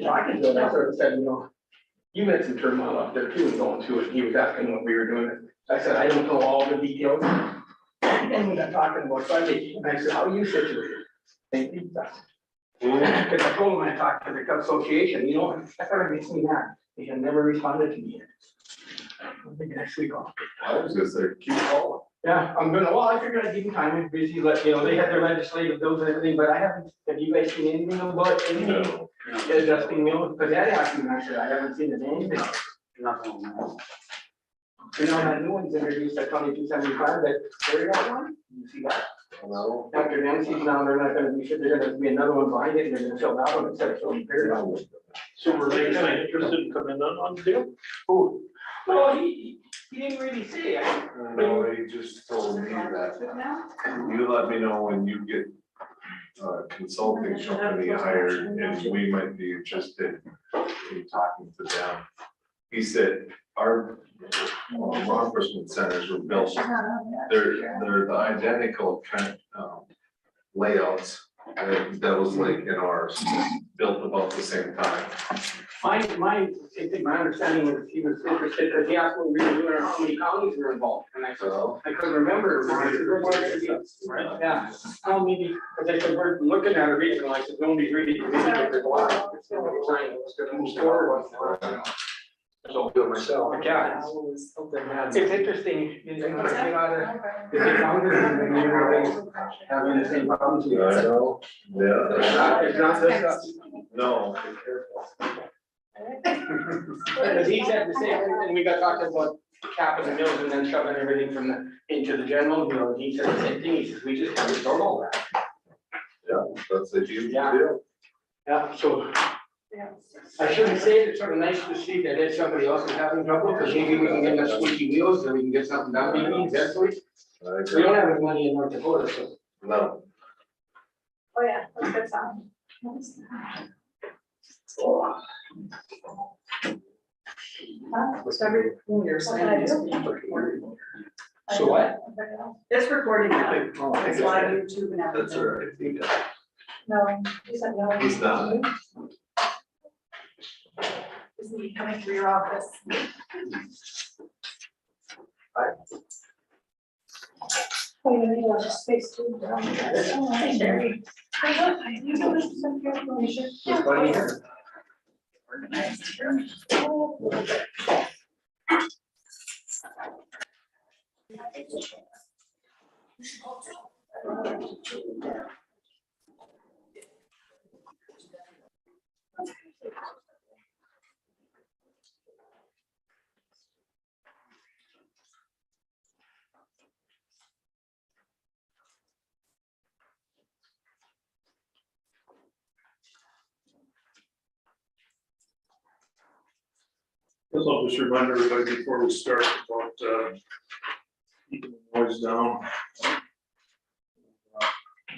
talking to him, I sort of said, you know, you had some turmoil up there too, and going through it, he was asking what we were doing. I said, I don't know all the details. And we got talking about Sunday, and I said, how are you situated? Thank you. Because I told him I talked to the Cub Association, you know, that kind of makes me mad. They have never responded to me yet. I think next week off. I was gonna say, keep calling. Yeah, I'm gonna, well, I figured I'd give them time, I'm busy, let, you know, they had their legislative bills and everything, but I haven't, have you guys seen anything about anything? No. Adjusting mills, because that happened, I said, I haven't seen it anything. Nothing. You know, that new one's introduced at 2275, that area one, you see that? No. After Nancy's now, they're not gonna be, there's gonna be another one behind it, and they're gonna fill that one instead of filling Paragon. So were they kind of interested in coming in on the deal? Who? Well, he didn't really say, No, he just told me that you let me know when you get a consulting company hired and we might be interested in talking to them. He said, our law enforcement centers were built, they're the identical kind of layouts that was like in ours, built about the same time. my understanding was he was interested, because he asked what we were doing, or how many counties were involved, and I said, So, I couldn't remember. Right. Yeah, well, maybe, because they said, we're looking at a regional, I said, nobody's really committed, but there's a lot. It's gonna be time, it's gonna move forward. So, do it myself. yeah, it's interesting, you know, like, you know, the big counties, and everybody's having the same problems. I know, yeah. It's not just us. No, be careful. Because he said the same, and we got talking about capping the mills and then shoving everything from the, into the general mill, and he said the same thing, he says, we just have to absorb all that. Yeah, that's a huge Yeah. deal. Yeah, so. I shouldn't say it, it's sort of nice to see that if somebody else is having trouble, because maybe we can get the squeaky wheels, and we can get something done, maybe, eventually. I We agree. don't have any money in North Dakota, so. No. Oh, yeah, that's good sound. So everything you're saying is being recorded. So what? It's recording now. Oh, It's live on YouTube and That's all everything. right. No, he said no. He's not. Is he coming through your office? Oh, yeah, you have space too. Hey, Sherry. You know, there's some here information. It's funny. Organized here. Guess I'll just remind everybody before we start about keeping the noise down.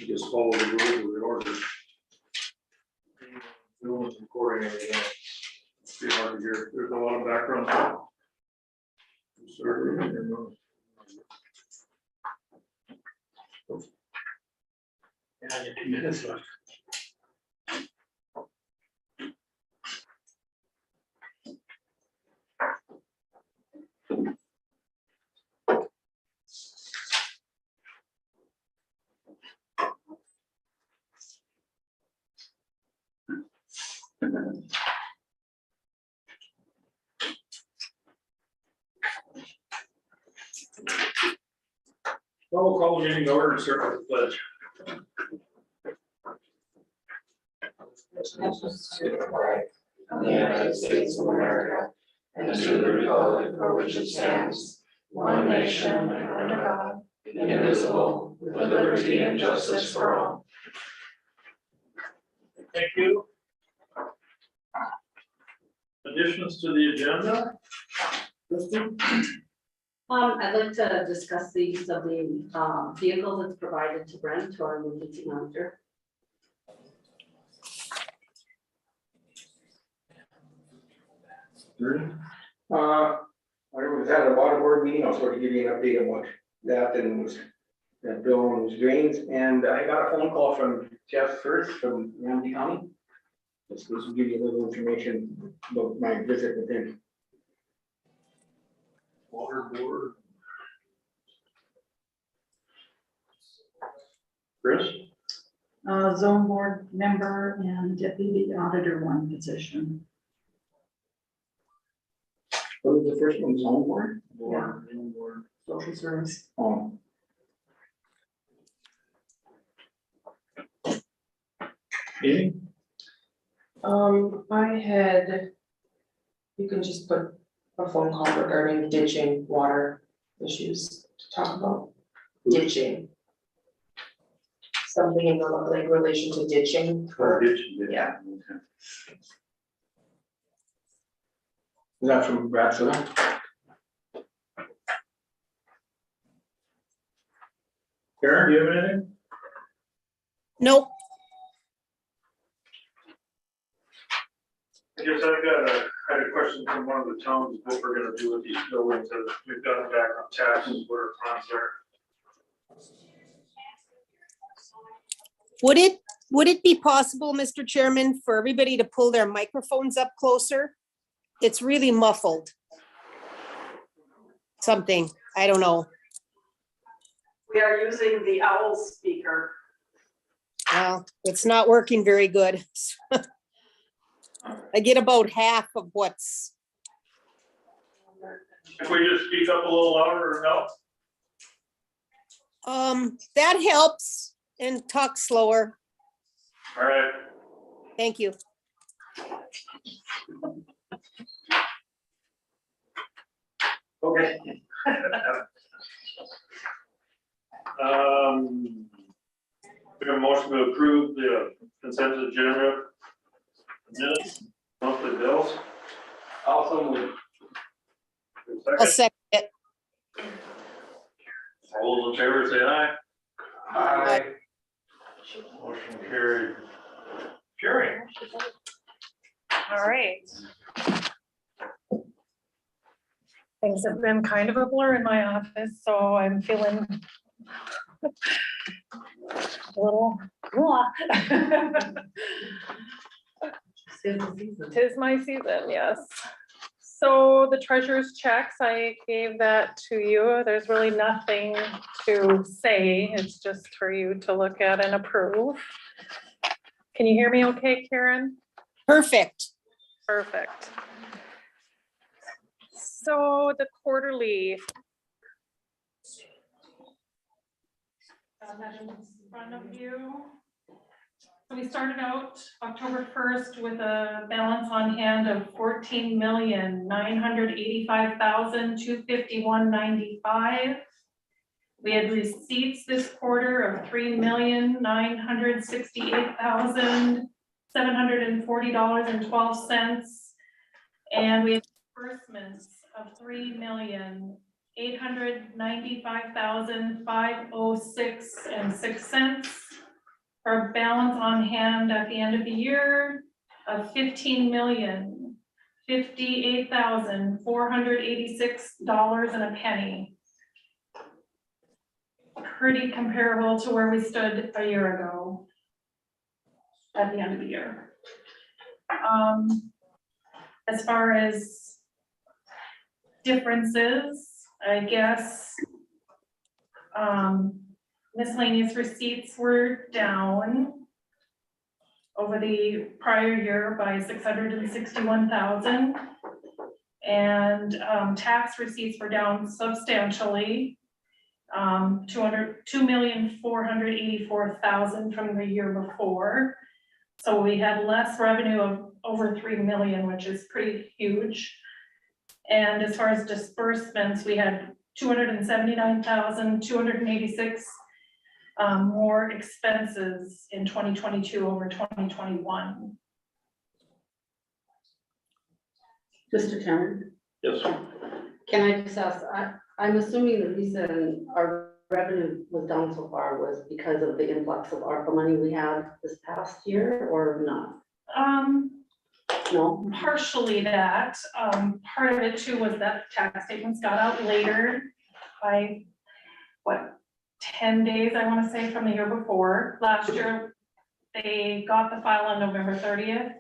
You just follow the rules of the order. No one's recording anything. It's pretty hard to hear. There's a lot of background. Yeah, you have 2 minutes left. Well, we'll call the meeting to order and start with the pledge. Of the United States of America, and to the republic for which it stands, one nation under God, indivisible, with liberty and justice for all. Thank you. Additions to the agenda? Kristen? I'd like to discuss the use of the vehicle that's provided to Brent, to our emergency manager. I was at a water board meeting, I'll sort of give you an update on what that and was, that bill and was drains, and I got a phone call from Jeff First from Ramsey County. This will give you a little information about my visit with him. Water board. Chris? Zone board member and deputy auditor one position. What was the first one, zone board? Board, social service. Oh. Anything? I had, you can just put a phone call regarding ditching water issues to talk about ditching. Something in the like relation to ditching. Yeah. Is that from Brad Sutter? Karen, do you have anything? Nope. I guess had a question from one of the towns, what we're gonna do with these buildings, as we've got them back on taxes, what our plans are. Would it be possible, Mr. Chairman, for everybody to pull their microphones up closer? It's really muffled. Something, I don't know. We are using the owl speaker. Well, it's not working very good. I get about half of what's, If we just speak up a little louder or no? that helps, and talk slower. All right. Thank you. Okay. We have a motion to approve the consent agenda. Minutes, monthly bills. Also move. I'll second it. All those in favor say aye. Aye. Motion carried. Carrie. All right. Things have been kind of a blur in my office, so I'm feeling a little, tis my season, yes. So the treasurer's checks, I gave that to you. There's really nothing to say. It's just for you to look at and approve. Can you hear me okay, Karen? Perfect. Perfect. So the quarterly. Got that in front of you. So we started out October 1st with a balance on hand of 14,985,251.95. We had receipts this quarter of $3,968,740.12. And we had disbursements of $3,895,506.06. For a balance on hand at the end of the year of $15,058,486.01. Pretty comparable to where we stood a year ago at the end of the year. As far as differences, I guess, miscellaneous receipts were down over the prior year by 661,000. And tax receipts were down substantially, 2,484,000 from the year before. So we had less revenue of over 3 million, which is pretty huge. And as far as disbursements, we had 279,286 more expenses in 2022 over 2021. Mr. Chairman, Yes. can I just ask, I'm assuming the reason our revenue was down so far was because of the influx of ARPA money we had this past year, or not? No? Partially that, part of it too was that tax statements got out later by, what, 10 days, I want to say, from the year before. Last year, they got the file on November 30th.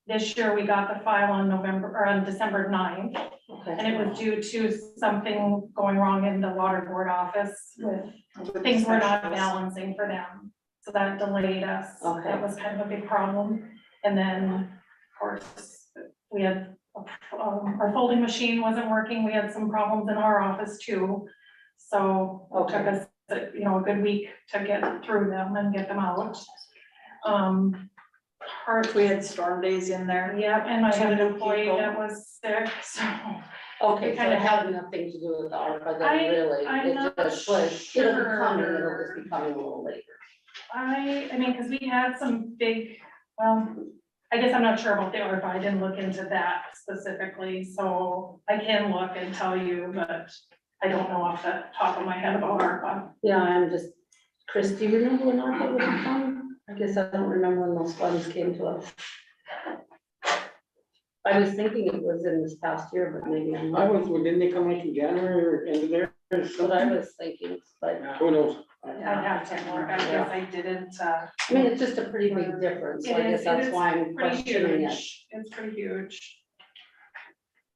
This year, we got the file on December 9th, Okay. and it was due to something going wrong in the water board office with things were not balancing for them. So that delayed us. Okay. That was kind of a big problem. And then, of course, we had, our folding machine wasn't working. We had some problems in our office too. So it took us, a good week to get through them and get them out. We had storm days in there. Yeah, and I had an 2 employee people. that was sick, so. Okay, We so kinda it had nothing to do with the ARPA, then really, I'm it not just was, it'll be coming, it'll sure. just be coming a little later. I mean, cause we had some big, well, I guess I'm not sure about the ARPA, I didn't look into that specifically, so I can look and tell you, but I don't know off the top of my head about ARPA. Yeah, I'm just, Chris, do you remember when ARPA was coming? I guess I don't remember when those funds came to us. I was thinking it was in this past year, but maybe I'm I not. was, didn't they come like in January or end of there? or That's what I something? was thinking, but, Who knows? I'd have to look, I guess I didn't, I mean, it's just a pretty big difference, so I guess that's why I'm pretty questioning it. huge, it's pretty huge.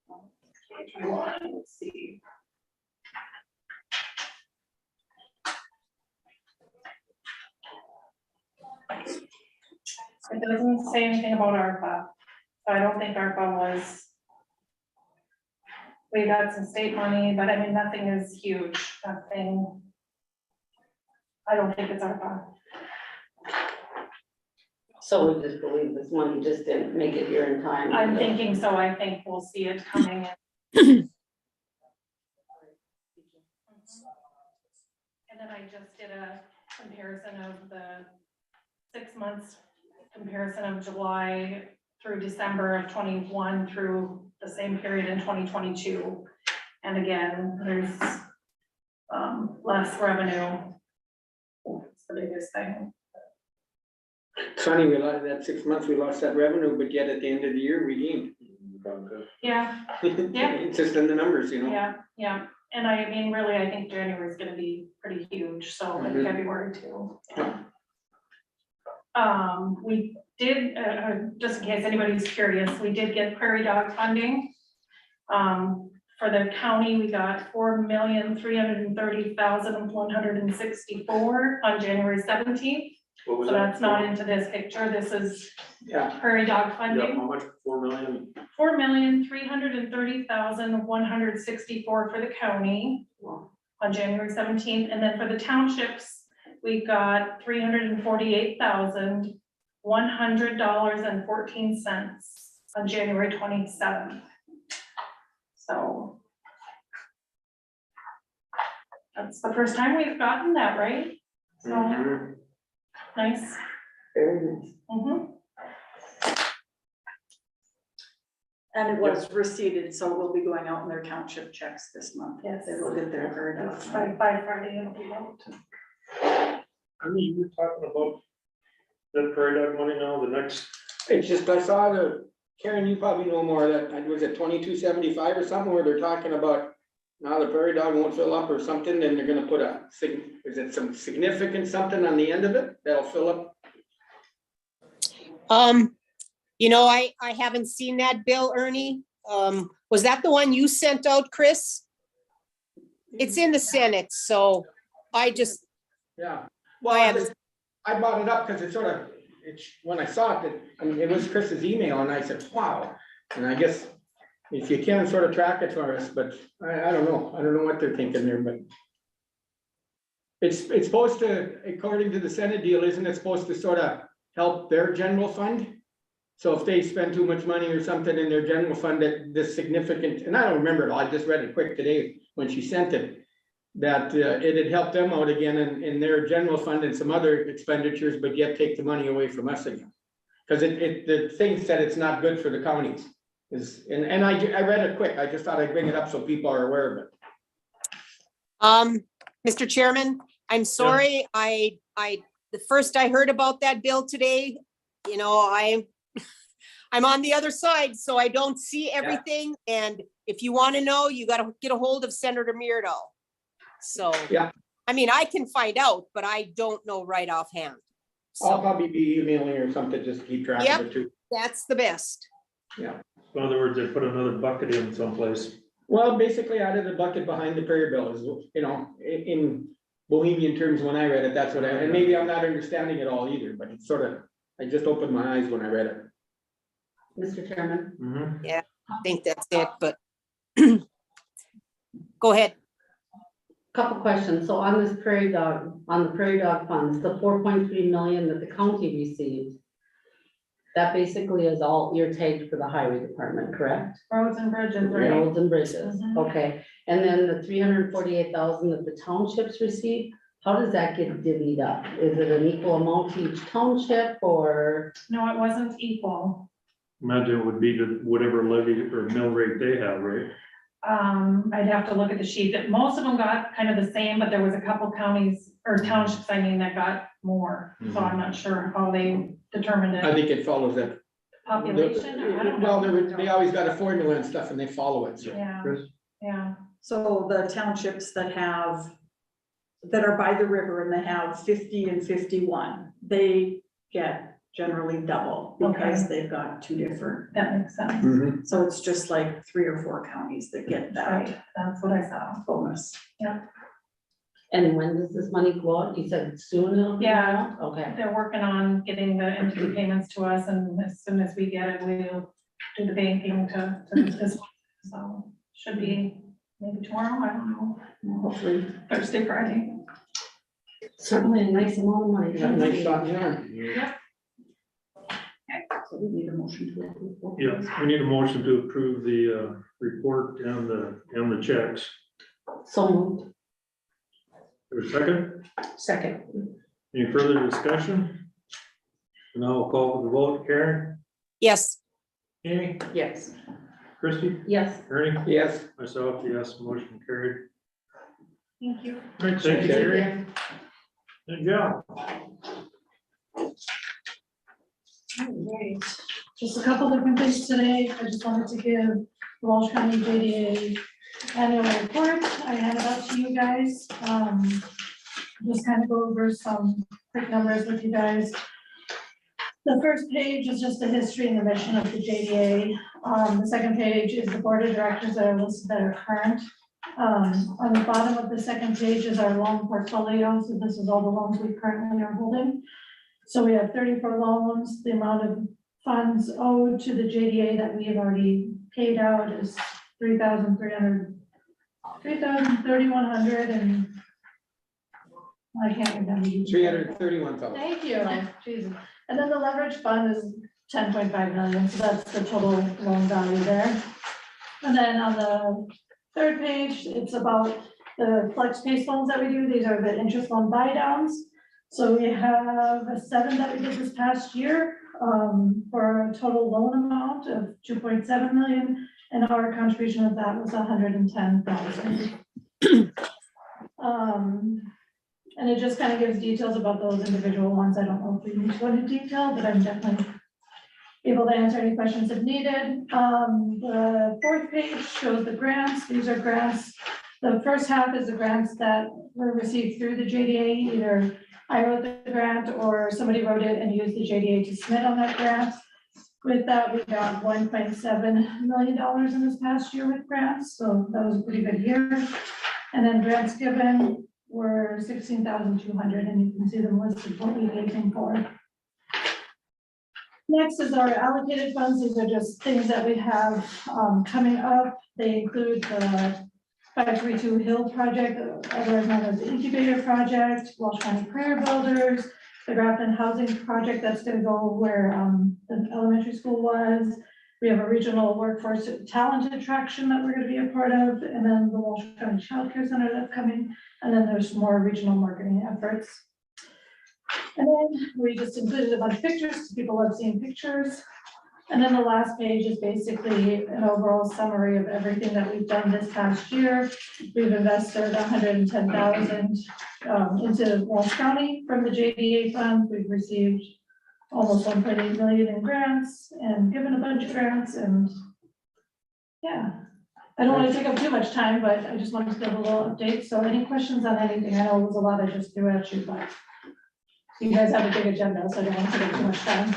2021, let's see. It doesn't say anything about ARPA, so I don't think ARPA was. We got some state money, but I mean, nothing is huge, nothing. I don't think it's ARPA. So we just believe this money just didn't make it here in time. I'm thinking so, I think we'll see it coming in. And then I just did a comparison of the 6 months comparison of July through December of 21 through the same period in 2022. And again, there's less revenue. It's the biggest thing. Funny, we lost that 6 months, we lost that revenue, but yet at the end of the year, we gained. Yeah, Yeah. It's just in the numbers, you know? yeah. And I mean, really, I think January is gonna be pretty huge, so in Mhm. February too. We did, just in case anybody's curious, we did get prairie dog funding. For the county, we got $4,330,164 on January 17th. What was So that? that's not into this picture, this is Yeah. prairie dog Yeah, funding. how much, 4 million? $4,330,164 for the county on January 17th, and then for the townships, we got $348,100.14 on January 27th. So that's the first time we've gotten that, right? So, Mhm. nice. Very nice. Mhm. And it was receipted, so it will be going out in their township checks this month. Yes. They will get their very That's by Friday, it'll be out. I mean, you were talking about the prairie dog money now, the next. It's just, I saw Karen, you probably know more, that, was it 2275 or something, where they're talking about now the prairie dog won't fill up or something, then they're gonna put is it some significant something on the end of it that'll fill up? I haven't seen that bill, Ernie. Was that the one you sent out, Chris? It's in the Senate, so I just, Yeah. I Well, haven't, I brought it up because when I saw it, it was Chris's email and I said, wow. And I guess if you can sort of track it for us, but I don't know. I don't know what they're thinking there, but it's supposed to, according to the Senate deal, isn't it supposed to sort of help their general fund? So if they spend too much money or something in their general fund, that this significant, and I don't remember it all, I just read it quick today when she sent it, that it had helped them out again in their general fund and some other expenditures, but yet take the money away from us again. Because the thing said it's not good for the counties. And I read it quick, I just thought I'd bring it up so people are aware of it. Mr. Chairman, I'm sorry, the first I heard about that bill today, I'm on the other side, so I don't see everything, and if you want to know, you gotta get a hold of Senator Myrdal. So, Yeah. I mean, I can find out, but I don't know right offhand. I'll So, probably be emailing or something, just to keep track of it too. That's the best. In other words, they put another bucket in someplace. Well, basically out of the bucket behind the Prairie Bill is, you know, in Bohemian terms, when I read it, that's what I, and maybe I'm not understanding it all either, but it's sort of, I just opened my eyes when I read it. Mr. Chairman, Mhm. I think that's it, but go ahead. couple questions. So on this prairie dog, on the prairie dog funds, the 4.3 million that the county received, that basically is all ear tagged for the highway department, correct? Roads and bridges, right? Roads and bridges, Mhm. okay. And then the 348,000 that the townships receive, how does that get divvied up? Is it an equal amount to each township or? No, it wasn't equal. Imagine it would be to whatever levy or mill rate they have, right? I'd have to look at the sheet, that most of them got kind of the same, but there was a couple counties or townships, I mean, that got more. So I'm not sure how they determined I it. think it follows that. Population, or I don't Well, know. they always got a formula and stuff and they follow it, so. Yeah, Chris? yeah. So the townships that are by the river and they have 50 and 51, they get generally double because they've got two different. That makes sense. Mhm. So it's just like 3 or 4 counties that get that Right, that's what I saw. bonus. And when does this money go out? You said soon it'll be Yeah. out? Okay. They're working on getting the entity payments to us, and as soon as we get it, we'll do the banking to this. So should be maybe tomorrow, I don't know, Hopefully, Thursday, Friday. certainly a nice amount of money. Nice shot, yeah. So we need a motion to approve. both of Yeah, those. we need a motion to approve the report and the checks. So moved. There's a second? Second. Any further discussion? Now I'll call for the vote. Karen? Yes, Amy? Yes. Christie? Yes. Ernie? Yes. Myself, yes, motion carried. Thank you. All right, thank you, Gary. Good job. Alright, just a couple different things today. I just wanted to give the Walsh County JDA annual report. I handed out to you guys. Just kind of go over some quick numbers with you guys. The first page is just the history and the mission of the JDA. The second page is the board of directors that are listed that are current. On the bottom of the second page is our loan portfolio. So this is all the loans we currently are holding. So we have 34 loans. The amount of funds owed to the JDA that we have already paid out is $3,100, and I can't remember. 331,000. Thank you, Jesus. And then the leverage fund is 10.5 million, so that's the total loan value there. And then on the third page, it's about the flex pace loans that we do. These are the interest loan buy downs. So we have 7 that we did this past year, for a total loan amount of 2.7 million, and our contribution of that was 110,000. And it just kind of gives details about those individual ones. I don't know if we need to go into detail, but I'm definitely able to answer any questions if needed. The fourth page shows the grants. These are grants. The first half is the grants that were received through the JDA. Either I wrote the grant or somebody wrote it and used the JDA to submit on that grant. With that, we got $1.7 million in this past year with grants, so that was a pretty good year. And then grants given were 16,200, and you can see them listed what we gave them for. Next is our allocated funds. These are just things that we have coming up. They include the 532 Hill project, otherwise known as the incubator project, Walsh County Career Builders, the Grafton Housing project that's going to go where the elementary school was. We have a regional workforce talent attraction that we're going to be a part of, and then the Walsh County Child Care Center that's coming, and then there's more regional marketing efforts. And then we just included a bunch of pictures because people love seeing pictures. And then the last page is basically an overall summary of everything that we've done this past year. We've invested 110,000 into Walsh County from the JDA fund. We've received almost 1.8 million in grants and given a bunch of grants, and yeah. I don't want to take up too much time, but I just wanted to give a little update. So any questions on anything? I know it was a lot I just threw at you, but you guys have a big agenda, so I don't want to take up too much time.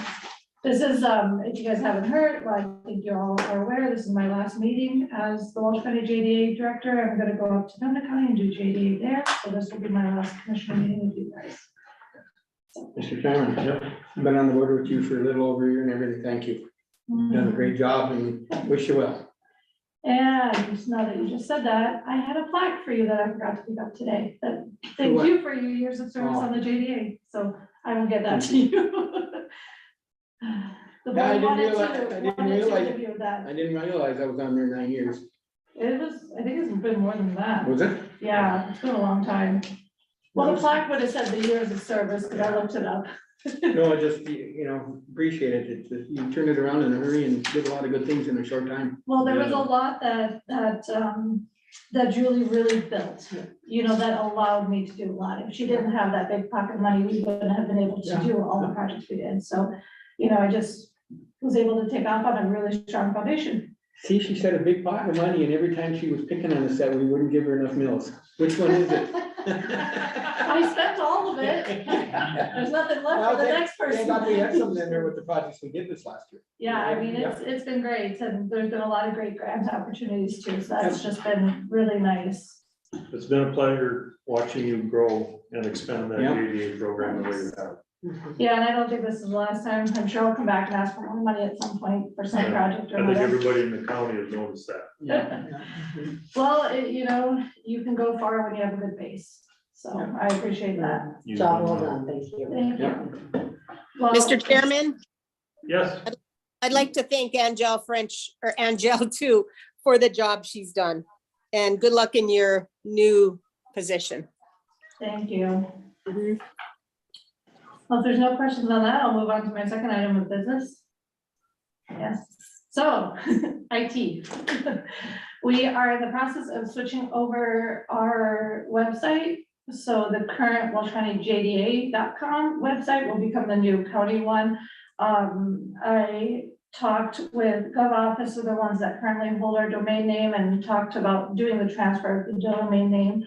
This is, if you guys haven't heard, well, I think you all are aware, this is my last meeting as the Walsh County JDA Director. I'm gonna go up to Pembina County and do JDA there, so this will be my last commissioner meeting with you guys. Mr. Chairman, I've been on the board with you for a little over a year and everything. Thank you. You've done a great job and wish you well. And now that you just said that, I had a plaque for you that I forgot to pick up today, that For thank what? you for your years of service Oh. on the JDA, so I will get that to you. The Yeah, I board didn't wanted realize- I to, didn't wanted to realize- give you that. I didn't realize I was on there 9 years. It was, I think it's been more than that. Was it? Yeah, it's been a long time. Well, the plaque would have said the years of service, because I looked it up. No, I just, appreciate it. It's just, you turned it around in a hurry and did a lot of good things in a short time. Well, there was a lot that Julie really built, that allowed me to do a lot. If she didn't have that big pocket of money, we wouldn't have been able to Yeah. do all the projects we did. So, I just was able to take off on a really strong foundation. See, she said a big pot of money and every time she was picking on us that we wouldn't give her enough mills. Which one is it? I spent all of it. There's nothing left for the next Thank person. God we had something in there with the projects we did this last year. Yeah, I mean, it's been great, and there's been a lot of great grant opportunities too, so that's just been really nice. It's been a pleasure watching you grow and expand that Yeah. JDA program the way you have. Yeah, and I don't think this is the last time, I'm sure I'll come back and ask for more money at some point for some Yeah. project or I think whatever. everybody in the county has noticed that. Yeah. Well, you can go far when you have a good base, so I appreciate that, You Job know. well done, thank you. thank Yeah. you. Well, Mr. Chairman, Yes, I'd like to thank Angel too, for the job she's done. And good luck in your new position. Thank you. Well, if there's no questions on that, I'll move on to my second item of business. Yes, so, IT. We are in the process of switching over our website. So the current WalshCountyJDA.com website will become the new county one. I talked with GovOffice, so the ones that currently hold our domain name, and talked about doing the transfer of the domain name.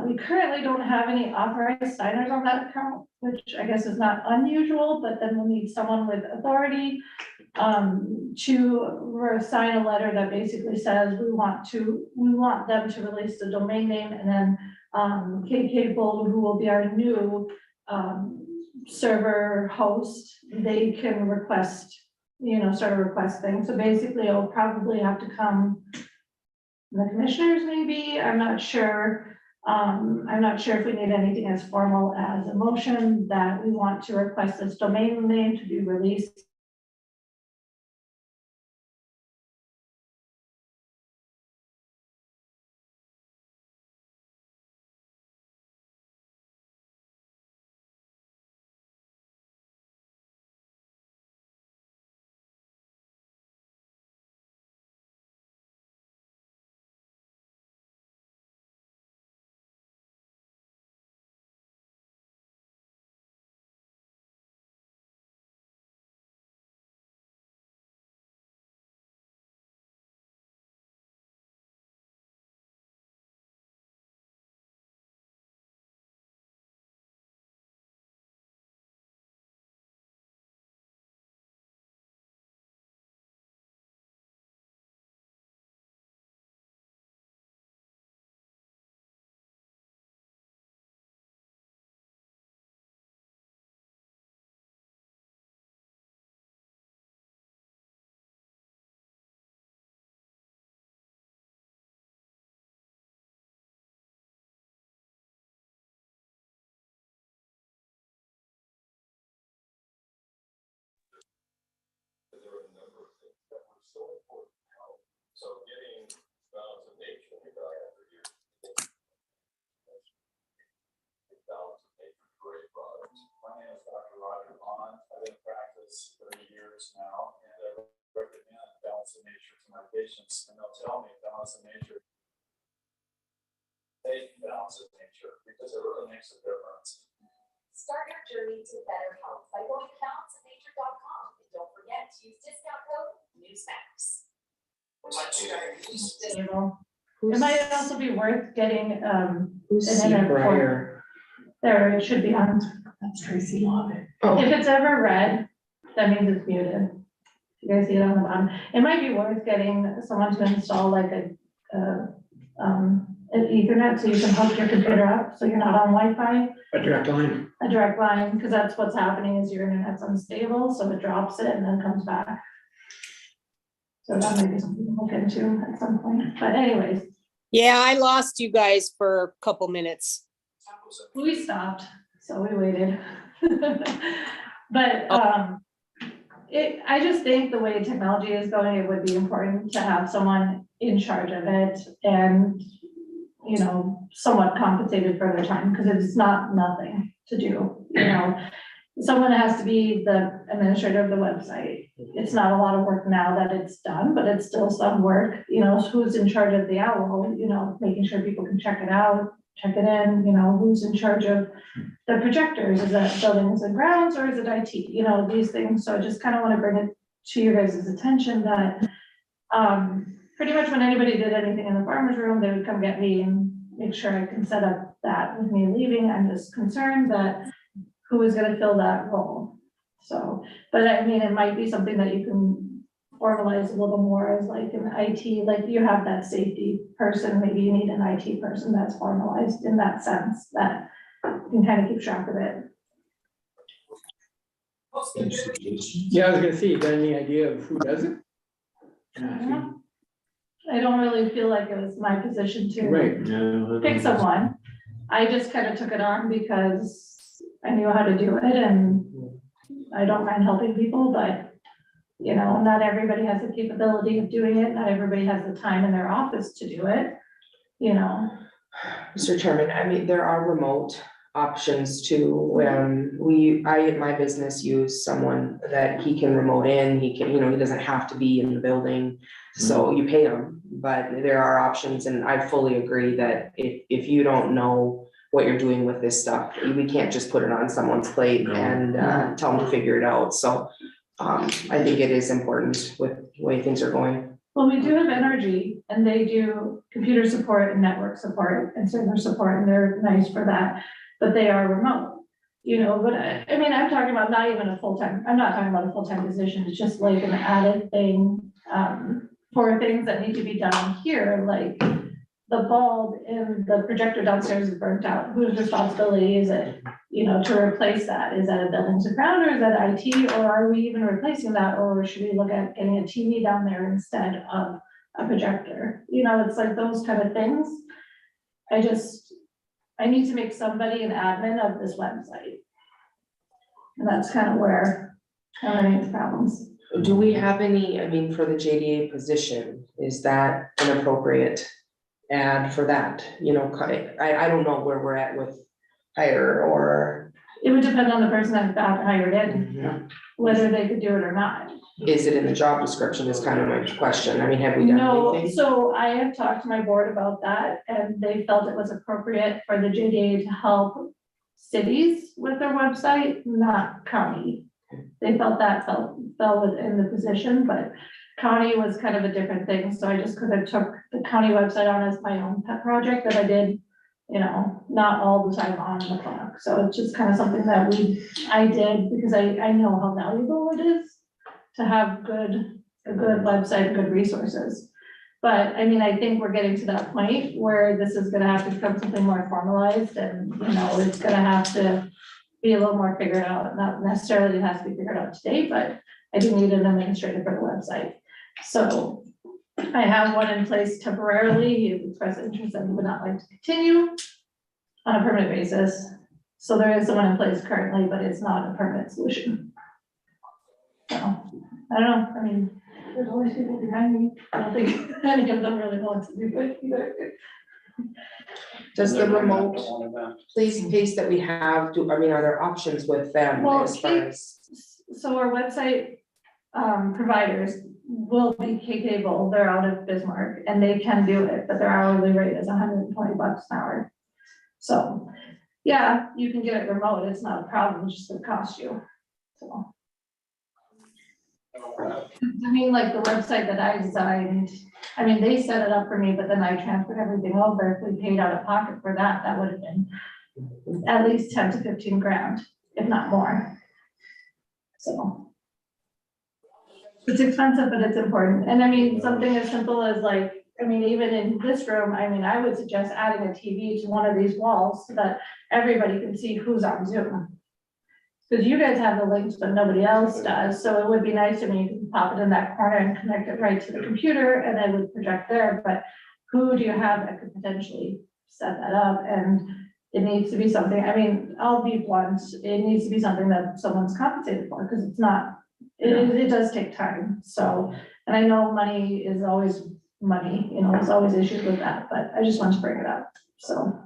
We currently don't have any authorized signers on that account, which I guess is not unusual, but then we'll need someone with authority to sign a letter that basically says we want them to release the domain name, and then KK Bold, who will be our new server host, they can request, sort of request things. So basically it'll probably have to come from the commissioners maybe, I'm not sure. I'm not sure if we need anything as formal as a motion that we want to request this domain name to be released. So getting balance of nature, every year. Balance of nature, great products. My name is Dr. Roger Bond. I've been in practice 30 years now, and I recommend balance of nature to my patients, and they'll tell me balance of nature. Take balance of nature because it really makes a difference. Start your journey to better health by going to balanceofnature.com, and don't forget to use discount code Newsmax. It might also be worth getting, Who's an C. internet Breyer? there, it should be on. That's Tracy Lovett. If it's ever read, That means it's muted. You guys see it on the bottom. It might be worth getting someone to install like an Ethernet so you can hook your computer up, so you're not on Wi-Fi. A direct line. A direct line, because that's what's happening is your internet's unstable, so it drops it and then comes back. So that might be something to look into at some point, but anyways, Yeah, I lost you guys for a couple minutes. we stopped, so we waited. But, I just think the way technology is going, it would be important to have someone in charge of it and, you know, somewhat compensated for their time, because it's not nothing to do, you know. Someone has to be the administrator of the website. It's not a lot of work now that it's done, but it's still some work, you know, who's in charge of the owl, you know, making sure people can check it out, check it in, you know, who's in charge of the projectors, is that buildings and grounds, or is it IT, you know, these things, so I just kind of want to bring it to your guys' attention that, pretty much when anybody did anything in the farmer's room, they would come get me and make sure I can set up that with me leaving. I'm just concerned that who is gonna fill that role. So, but I mean, it might be something that you can formalize a little more as like an IT, like you have that safety person, maybe you need an IT person that's formalized in that sense, that can kind of keep track of it. Yeah, I was gonna say, you got any idea of who does it? I don't really feel like it was my position to Right. pick someone. I just kind of took it on because I knew how to do it, and I don't mind helping people, but you know, not everybody has the capability of doing it. Not everybody has the time in their office to do it, you know. Mr. Chairman, I mean, there are remote options too. I at my business use someone that he can remote in, he can, you know, he doesn't have to be in the building. So you pay him, but there are options, and I fully agree that if you don't know what you're doing with this stuff, we can't just put it on someone's plate and tell them to figure it out. So I think it is important with the way things are going. Well, we do have Energy, and they do computer support and network support and server support, and they're nice for that, but they are remote. You know, but I mean, I'm talking about not even a full-time, I'm not talking about a full-time position, it's just like an added thing, for things that need to be done here, like the bulb in the projector downstairs is burnt out, whose responsibility is it, you know, to replace that? Is that a buildings and ground, or is that IT, or are we even replacing that, or should we look at getting a TV down there instead of a projector? You know, it's like those kind of things. I need to make somebody an admin of this website. And that's kind of where I'm running into problems. Do we have any, I mean, for the JDA position, is that an appropriate ad for that? You know, I don't know where we're at with hire or. It would depend on the person that got hired in, whether they could do it or not. Is it in the job description is kind of my question. I mean, have we done No, anything? so I have talked to my board about that, and they felt it was appropriate for the JDA to help cities with their website, not county. They felt that fell within the position, but county was kind of a different thing, so I just could have took the county website on as my own pet project that I did, you know, not all the time on the clock. So it's just kind of something that I did because I know how valuable it is to have a good website, good resources. But I mean, I think we're getting to that point where this is gonna have to become something more formalized, and, you know, it's gonna have to be a little more figured out. Not necessarily it has to be figured out today, but I do need an administrator for the website. So I have one in place temporarily. He expressed interest that he would not like to continue on a permanent basis. So there is someone in place currently, but it's not a permanent solution. So, I don't know, I mean, there's always people behind me. I don't think any of them really want to do it either. Does the remote, please paste that we have, are there options with them Well, as far as? So our website providers will be K-Cable, they're out of Bismarck, and they can do it, but their hourly rate is $120 an hour. So, yeah, you can get it remote, it's not a problem, it's just gonna cost you, so. I mean, like the website that I designed, I mean, they set it up for me, but then I transferred everything over. If we paid out of pocket for that, that would have been at least 10 to 15 grand, if not more. So, It's expensive, but it's important. And I mean, something as simple as like, I mean, even in this room, I mean, I would suggest adding a TV to one of these walls so that everybody can see who's on Zoom. Because you guys have the links, but nobody else does. So it would be nice to me, you can pop it in that corner and connect it right to the computer and then would project there. But who do you have that could potentially set that up? And it needs to be something, I mean, I'll be blunt, it needs to be something that someone's compensated for, because it's not, it does take time, so. And I know money is always money, you know, there's always issues with that, but I just wanted to bring it up, so,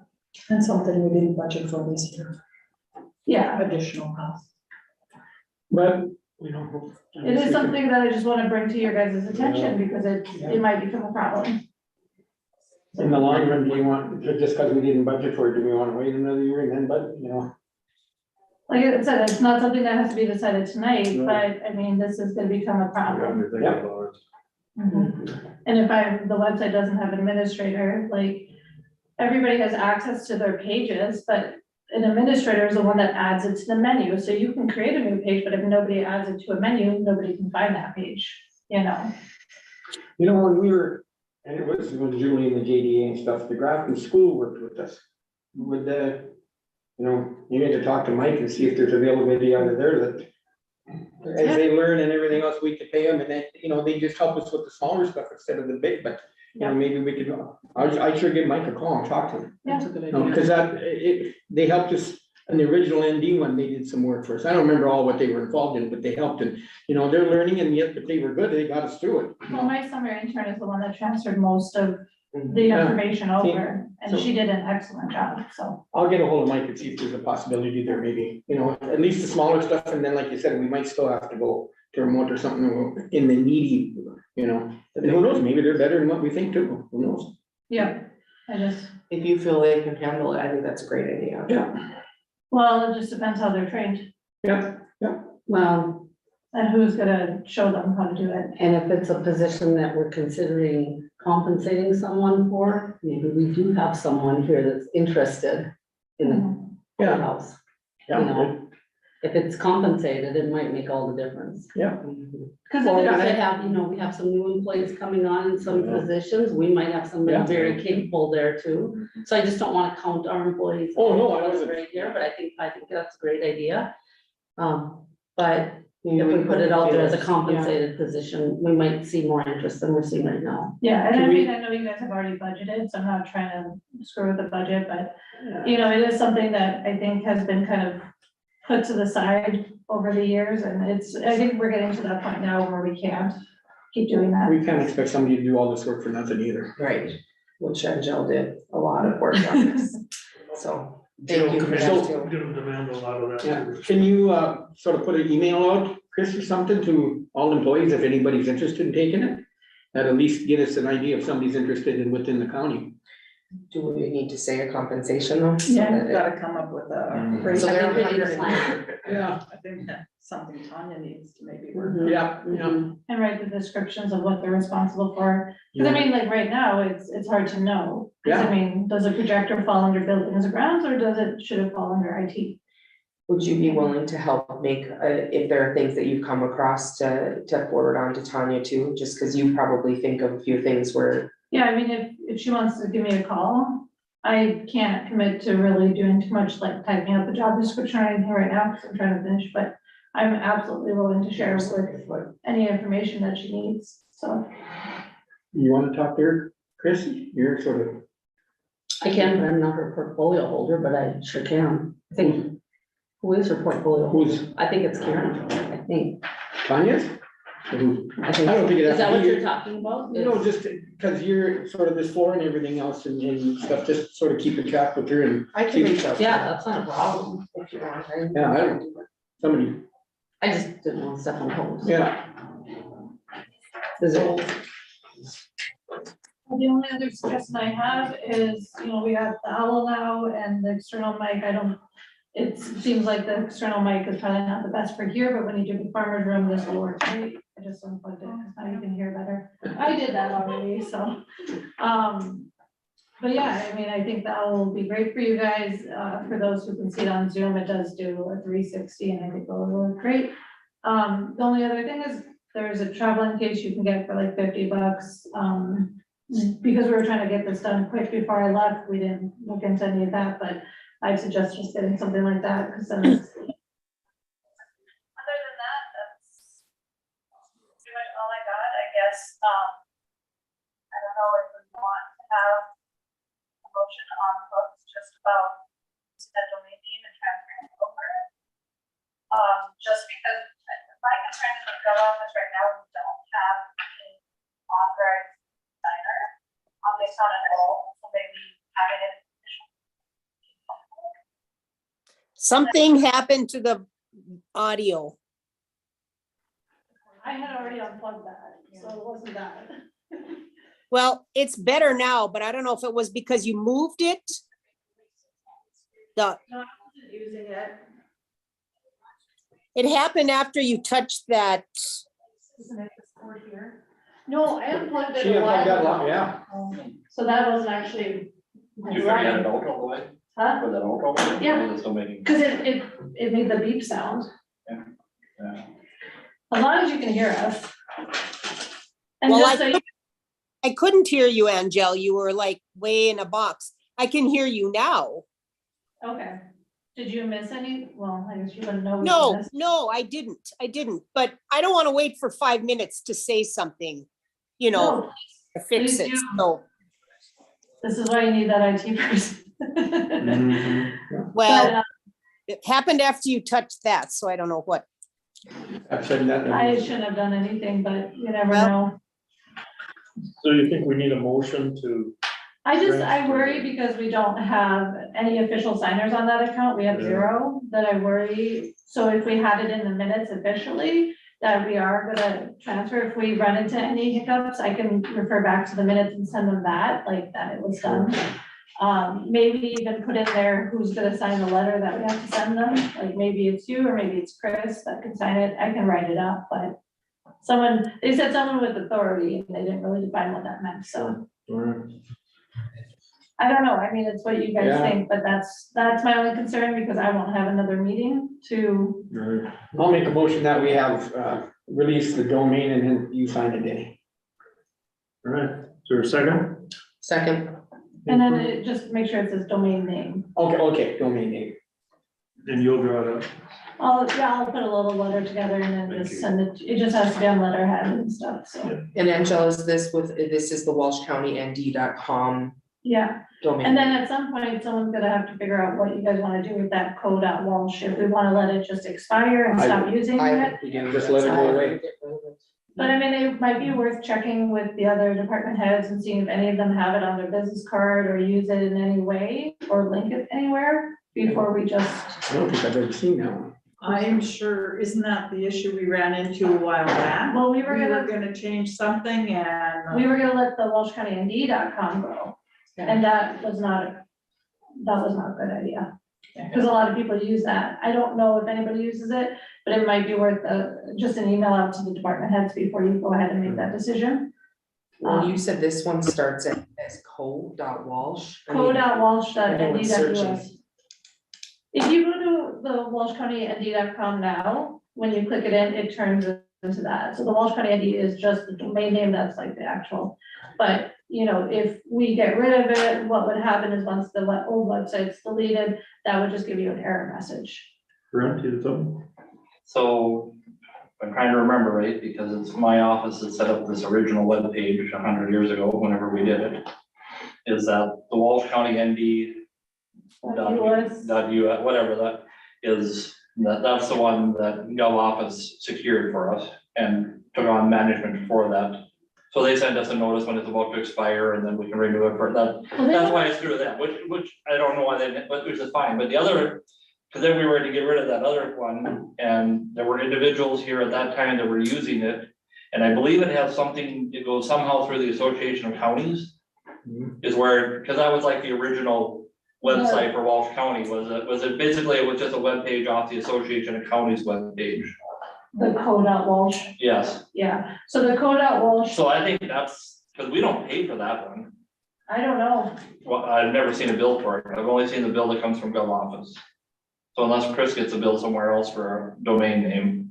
And something we didn't budget for this year, yeah. additional cost. But, you know. It is something that I just want to bring to your guys' attention, because it might become a problem. In the long run, do you want, just because we didn't budget for it, do we want to wait another year and then, but, you know? Like I said, it's not something that has to be decided tonight, but I mean, this is gonna become a problem. Yeah. Mhm. And if the website doesn't have an administrator, like, everybody has access to their pages, but an administrator is the one that adds it to the menu, so you can create a new page, but if nobody adds it to a menu, nobody can find that page, you know? You know, when we were, and it was when Julie and the JDA and stuff, the Grafton School worked with us. Would you know, you need to talk to Mike and see if there's availability out of there that as they learn and everything else, we could pay them, and then, you know, they just help us with the smaller stuff instead of the big, but you know, maybe we could, I sure give Mike a call and talk to him. Yeah. Because they helped us, in the original ND one, they did some work for us. I don't remember all what they were involved in, but they helped, and, you know, they're learning, and yet, but they were good, they got us through it. Well, my summer intern is the one that transferred most of the Yeah. information over, and So- she did an excellent job, so. I'll get a hold of Mike and see if there's a possibility there, maybe, you know, at least the smaller stuff, and then, like you said, we might still have to go to remote or something in the needy, you know. And who knows, maybe they're better than what we think too, who knows? Yeah, I just, If you feel they can handle it, I think that's a great idea. Yeah, well, it just depends how they're trained yeah, Well, and who's gonna show them how to do it. and if it's a position that we're considering compensating someone for, maybe we do have someone here that's interested in the yeah, house. yeah. You know, if it's compensated, it might make all the difference. Cause Or it we is, could have, you know, we have some new employees coming on in some Yeah. positions, we might have somebody Yeah. very capable there too. So I just don't wanna count our employees. Oh, no, I wasn't. Right here, but I think that's a great idea. But Maybe if we put it out there as a yeah. compensated position, we might see more interest than we're seeing right now. yeah, and Can I we- mean, I know you guys have already budgeted, so I'm not trying to screw with the budget, but you know, it is something that I think has been kind of put to the side over the years, and I think we're getting to that point now where we can't keep doing that. We can't expect somebody to do all this work for nothing either. Right, which Angel did a lot of work on this, so thank you for that So- too. Gonna demand a lot of that. Yeah, can you, sort of put an email out, Chris, or something to all employees, if anybody's interested in taking it? That'll at least get us an idea if somebody's interested in within the county. Do we need to say a compensation though? So Yeah. that We've it- gotta come up with a. So they're I think we need 100 a plan. Yeah. I think that's something Tanya needs to maybe work. Mhm. Yeah, Mhm. And write the descriptions of what they're responsible for, because I mean, like, right now, it's hard to know. 'Cause I mean, does a projector fall under buildings and grounds, or should it fall under IT? Would you be willing to help make, if there are things that you've come across to forward on to Tanya too? Just because you probably think of a few things where, Yeah, I mean, if she wants to give me a call, I can't commit to really doing too much, like typing up a job description or anything right now, because I'm trying to finish, but I'm absolutely willing to share with any information that she needs, so. You wanna talk there, Chris? You're sort of, I can, but I'm not her portfolio holder, but I sure can. I think, who is her portfolio? who's I think it's Karen, I think. Tanya's? Who? I think, I don't think it has is that to what be- you're talking about? No, just because you're sort of this floor and everything else and stuff, just sort of keeping track with her and, I can reach out. Yeah, that's not a problem. If you want. Yeah, I don't- somebody, I just didn't want to step on toes. yeah. Is it, The only other suggestion I have is, you know, we have the owl now and the external mic, it seems like the external mic is probably not the best for here, but when you do the farmer's room, this will work great. I just unplugged it, because now you can hear better. I did that already, so, but yeah, I mean, I think that will be great for you guys, for those who can see it on Zoom, it does do a 360, and I think it'll work great. The only other thing is, there's a traveling case you can get for like $50. Because we were trying to get this done quick before I left, we didn't look into any of that, but I suggest just getting something like that, because then it's. Other than that, that's pretty much all I got, I guess. I don't know if we want to have a motion on the books just about potential making and transferring it over. Just because my concern is with GovOffice office right now, we don't have an authorized signer on this on at all, so maybe having it. Something happened to the audio. I had already unplugged that, so it wasn't that. Well, it's better now, but I don't know if it was because you moved it. No, I wasn't using it. It happened after you touched that. Isn't it this cord here? No, I unplugged it She a while unplugged that ago. one, yeah. So that wasn't actually. You figured it out all the way? Huh? Put that all over? Yeah. So maybe. Cause it made the beep sound. Yeah. As long as you can hear us. And Well, just so you, I couldn't hear you, Angel. You were like way in a box. I can hear you now. okay. Did you miss any? Well, I guess you wouldn't know. what you No, missed. no, I didn't, but I don't want to wait for 5 minutes to say something, you know, No, to fix please it. do. So, this is why you need that IT person. well, But, it happened after you touched that, so I don't know what. I've said nothing. I shouldn't have done anything, but you never Well- know. So you think we need a motion to? I worry because we don't have any official signers on that account. We have Yeah. 0 that I worry. So if we had it in the minutes officially, that we are gonna transfer, if we run into any hiccups, I can refer back to the minutes and send them that, like that it was done. Maybe even put in there who's gonna sign the letter that we have to send them, like maybe it's you or maybe it's Chris that can sign it. I can write it up, but they said someone with authority, and they didn't really define what that meant, so. I don't know, I mean, it's what you guys Yeah. think, but that's my only concern, because I won't have another meeting to, I'll make a motion that we have, released the domain and then you sign a day. All right, is there a second? Second, and then it just make sure it says domain name. Okay, domain name. And you'll draw it up. I'll put a little letter together and then Thank just you. send it, it just has to be on letterhead and stuff, so, and Angela, is this the walshcountynd.com yeah. domain? And then at some point, someone's gonna have to figure out what you guys wanna do with that code.walsh, if we wanna let it just expire and stop using I it. think we do. Just let it go away. But I mean, it might be worth checking with the other department heads and seeing if any of them have it on their business card or use it in any way or link it anywhere before we just. I don't think I've ever seen that one. I'm sure, isn't that the issue we ran into a while back? Well, we We were were gonna, gonna change something and. we were gonna let the walshcountynd.com go. And that was not a good idea. Because a lot of people use that. I don't know if anybody uses it, but it might be worth just an email out to the department heads before you go ahead and make that decision. Well, you said this one starts as code.walsh. I mean, anyone's searching. Code.walsh.nd.us. If you go to the walshcountynd.com now, when you click it in, it turns into that. So the Walsh County ND is just the domain name, that's like the actual. But, you know, if we get rid of it, what would happen is once the old website's deleted, that would just give you an error message. Brent, you have something? So I'm trying to remember, right, because it's my office that set up this original web page 100 years ago, whenever we did it. Is that the Walsh County ND US. .us, whatever that is, that's the one that GovOffice secured for us and took on management for that. So they send us a notice when it's about to expire and then we can renew it for that. That's why it's through them, which I don't know why they, but which is fine, but the other, because then we were to get rid of that other one, and there were individuals here at that time that were using it. And I believe it has something, it goes somehow through the Association of Counties. Is where, because that was like the original website for Walsh County, was it basically, it was just a web page off the Association of Counties webpage. The code.walsh, Yes, yeah. So the code.walsh, so I think that's, because we don't pay for that one. I don't know. Well, I've never seen a bill for it. I've only seen the bill that comes from GovOffice. So unless Chris gets a bill somewhere else for a domain name.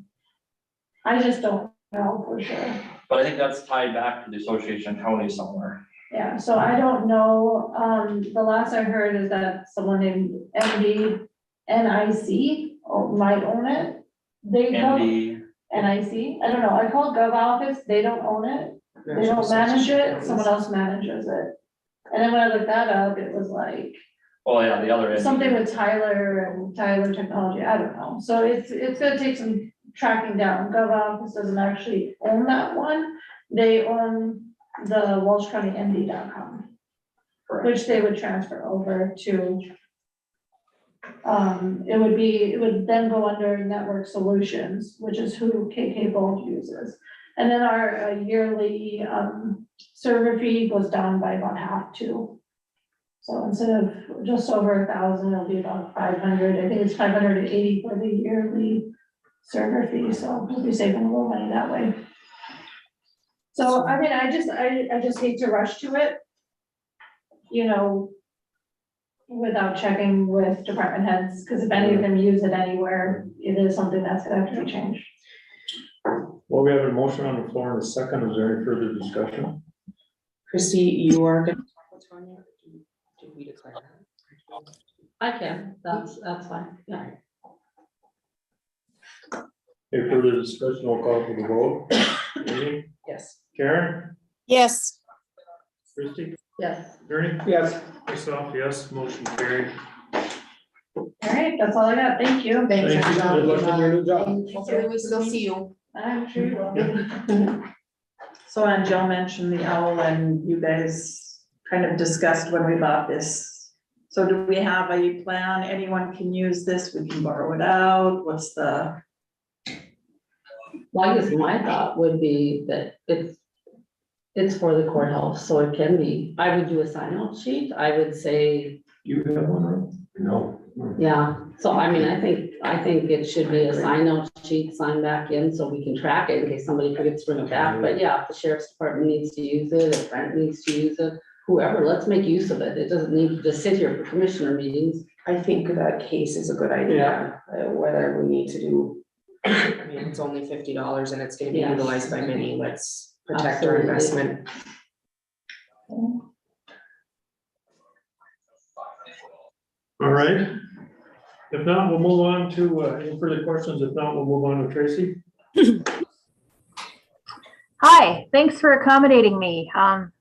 I just don't No, for sure. But I think that's tied back to the Association of Counties somewhere. Yeah, so I don't know, the last I heard is that someone named NIC might own it. They don't, ND, NIC, I don't know, I called Gov office, they don't own it, they don't manage it, someone else manages it. And then when I looked that up, it was like, well, yeah, the other end. something with Tyler and Tyler Technology, I don't know, so it's gonna take some tracking down, Gov office doesn't actually own that one. They own the WalshCountyMD.com, which they would transfer over to. It would then go under Network Solutions, which is who KK Bolt uses. And then our yearly, server fee goes down by about half too. So instead of just over 1,000, it'll be about 500, I think it's 580 for the yearly server fee, so we'll be saving a little money that way. So, I mean, I just hate to rush to it, you know, without checking with department heads, because if any of them use it anywhere, it is something that's gonna have to be changed. Well, we have a motion on the floor in a second. Is there any further discussion? Christie, you are gonna talk with Tanya? Did we declare that? I can, that's fine, yeah. Any further discussion, we'll call for the vote. Amy, Yes. Karen, Yes, Christie, Yes. Ernie? Yes. Myself, yes, motion carried. All right, that's all I got, thank you. Thank you. Good luck on your new job. Hopefully we still see you. I'm sure you will. So, and Joe mentioned the owl and you guys kind of discussed when we bought this. So do we have a plan? Anyone can use this, we can borrow it out, what's the? Well, I guess my thought would be that it's for the courthouse, so it can be, I would do a sign out sheet, I would say, You have one, right? No. yeah. So I mean, I think it should be a sign out sheet, sign back in, so we can track it in case somebody forgets to bring it back, but yeah, if the sheriff's department needs to use it, if Brent needs to use it, whoever, let's make use of it, it doesn't need to just sit here for commissioner meetings. I think that case is a good idea, whether we need to do, I mean, it's only $50 and it's gonna be Yes. utilized by many, let's protect our Absolutely. investment. All right. If not, we'll move on to, any further questions? If not, we'll move on to Tracy. Hi, thanks for accommodating me.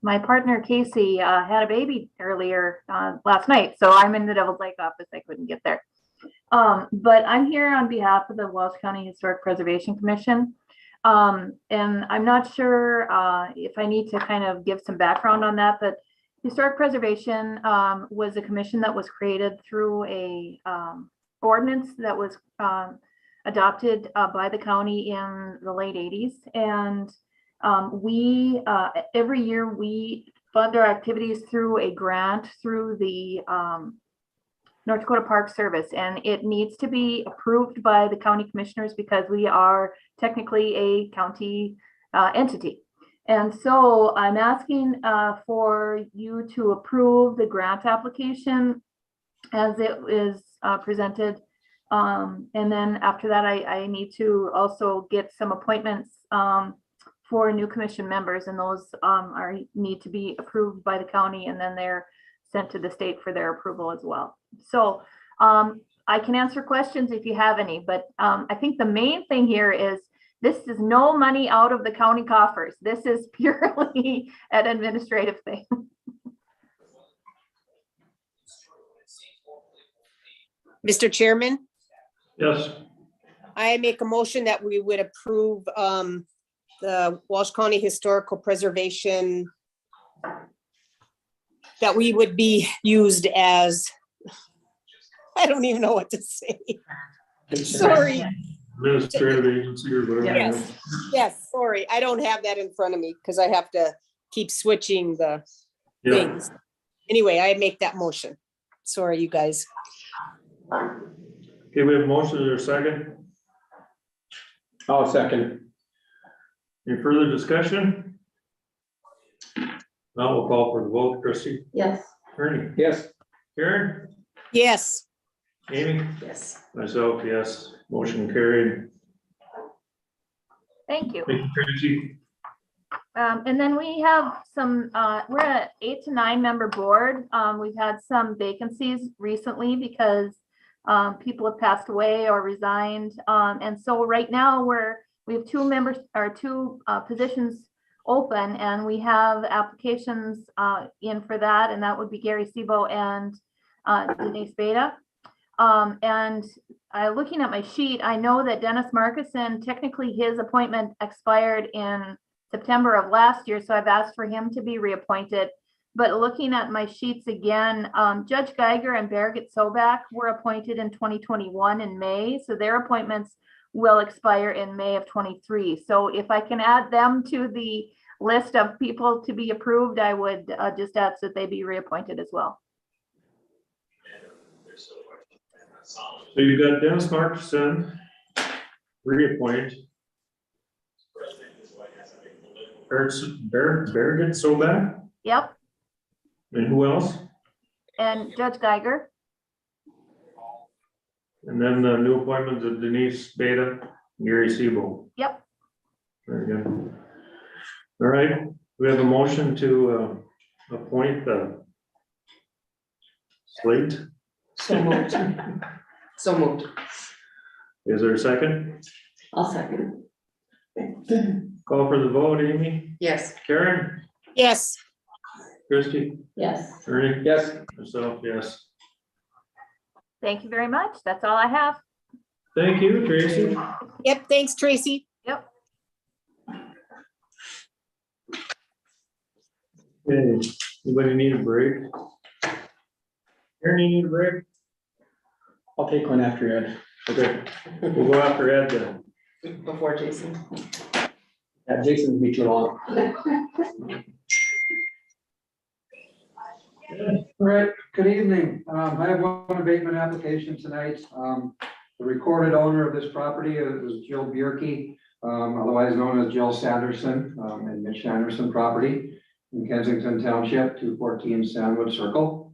My partner Casey had a baby earlier last night, so I'm in the Devil's Lake office. I couldn't get there. But I'm here on behalf of the Walsh County Historic Preservation Commission. And I'm not sure if I need to kind of give some background on that, but Historic Preservation was a commission that was created through a ordinance that was adopted by the county in the late 80s. And we every year we fund our activities through a grant through the North Dakota Park Service, and it needs to be approved by the county commissioners because we are technically a county entity. And so I'm asking for you to approve the grant application as it is presented. And then after that, I need to also get some appointments for new commission members, and those need to be approved by the county, and then they're sent to the state for their approval as well. So I can answer questions if you have any, but I think the main thing here is this is no money out of the county coffers. This is purely an administrative thing. Mr. Chairman, Yes. I make a motion that we would approve the Walsh County Historical Preservation, that we would be used as, I don't even know what to say. Sorry. Administrative agency or whatever. Yes, yes, sorry. I don't have that in front of me because I have to keep switching the Yeah. things. Anyway, I make that motion. Sorry, you guys. Okay, we have a motion, is there a second? I'll second. Any further discussion? Now we'll call for the vote. Christie, Yes. Ernie, Yes. Karen, Yes, Amy, Yes. myself, yes, motion carried. Thank you. Thank you, Tracy. And then we have some, we're an 8 to 9 member board. We've had some vacancies recently because people have passed away or resigned. And so right now we have 2 members or 2 positions open, and we have applications in for that, and that would be Gary Sebo and Denise Beta. And looking at my sheet, I know that Dennis Markison, technically his appointment expired in September of last year, so I've asked for him to be reappointed. But looking at my sheets again, Judge Geiger and Birgit Sobak were appointed in 2021 in May, so their appointments will expire in May of 23. So if I can add them to the list of people to be approved, I would just ask that they be reappointed as well. So you've got Dennis Markson, reappoint. Birgit Sobak, Yep, and who else? and Judge Geiger. And then the new appointments of Denise Beta, Gary Sebo. Yep. Very good. All right, we have a motion to appoint the slate. So moved. So moved. Is there a second? I'll second. Call for the vote, Amy, Yes. Karen, Yes, Christie, Yes. Ernie? Yes. Myself, yes. Thank you very much. That's all I have. Thank you, Tracy. yep, thanks, Tracy. Yep. Okay, anybody need a break? Aaron, you need a break? I'll take one after Ed. Okay, we'll go after Ed then. Before Jason. Yeah, Jason's be too long. All right, good evening. I have one abatement application tonight. The recorded owner of this property is Jill Bierke, otherwise known as Jill Sanderson, and Mitch Sanderson property in Kensington Township, 214 Sandwood Circle.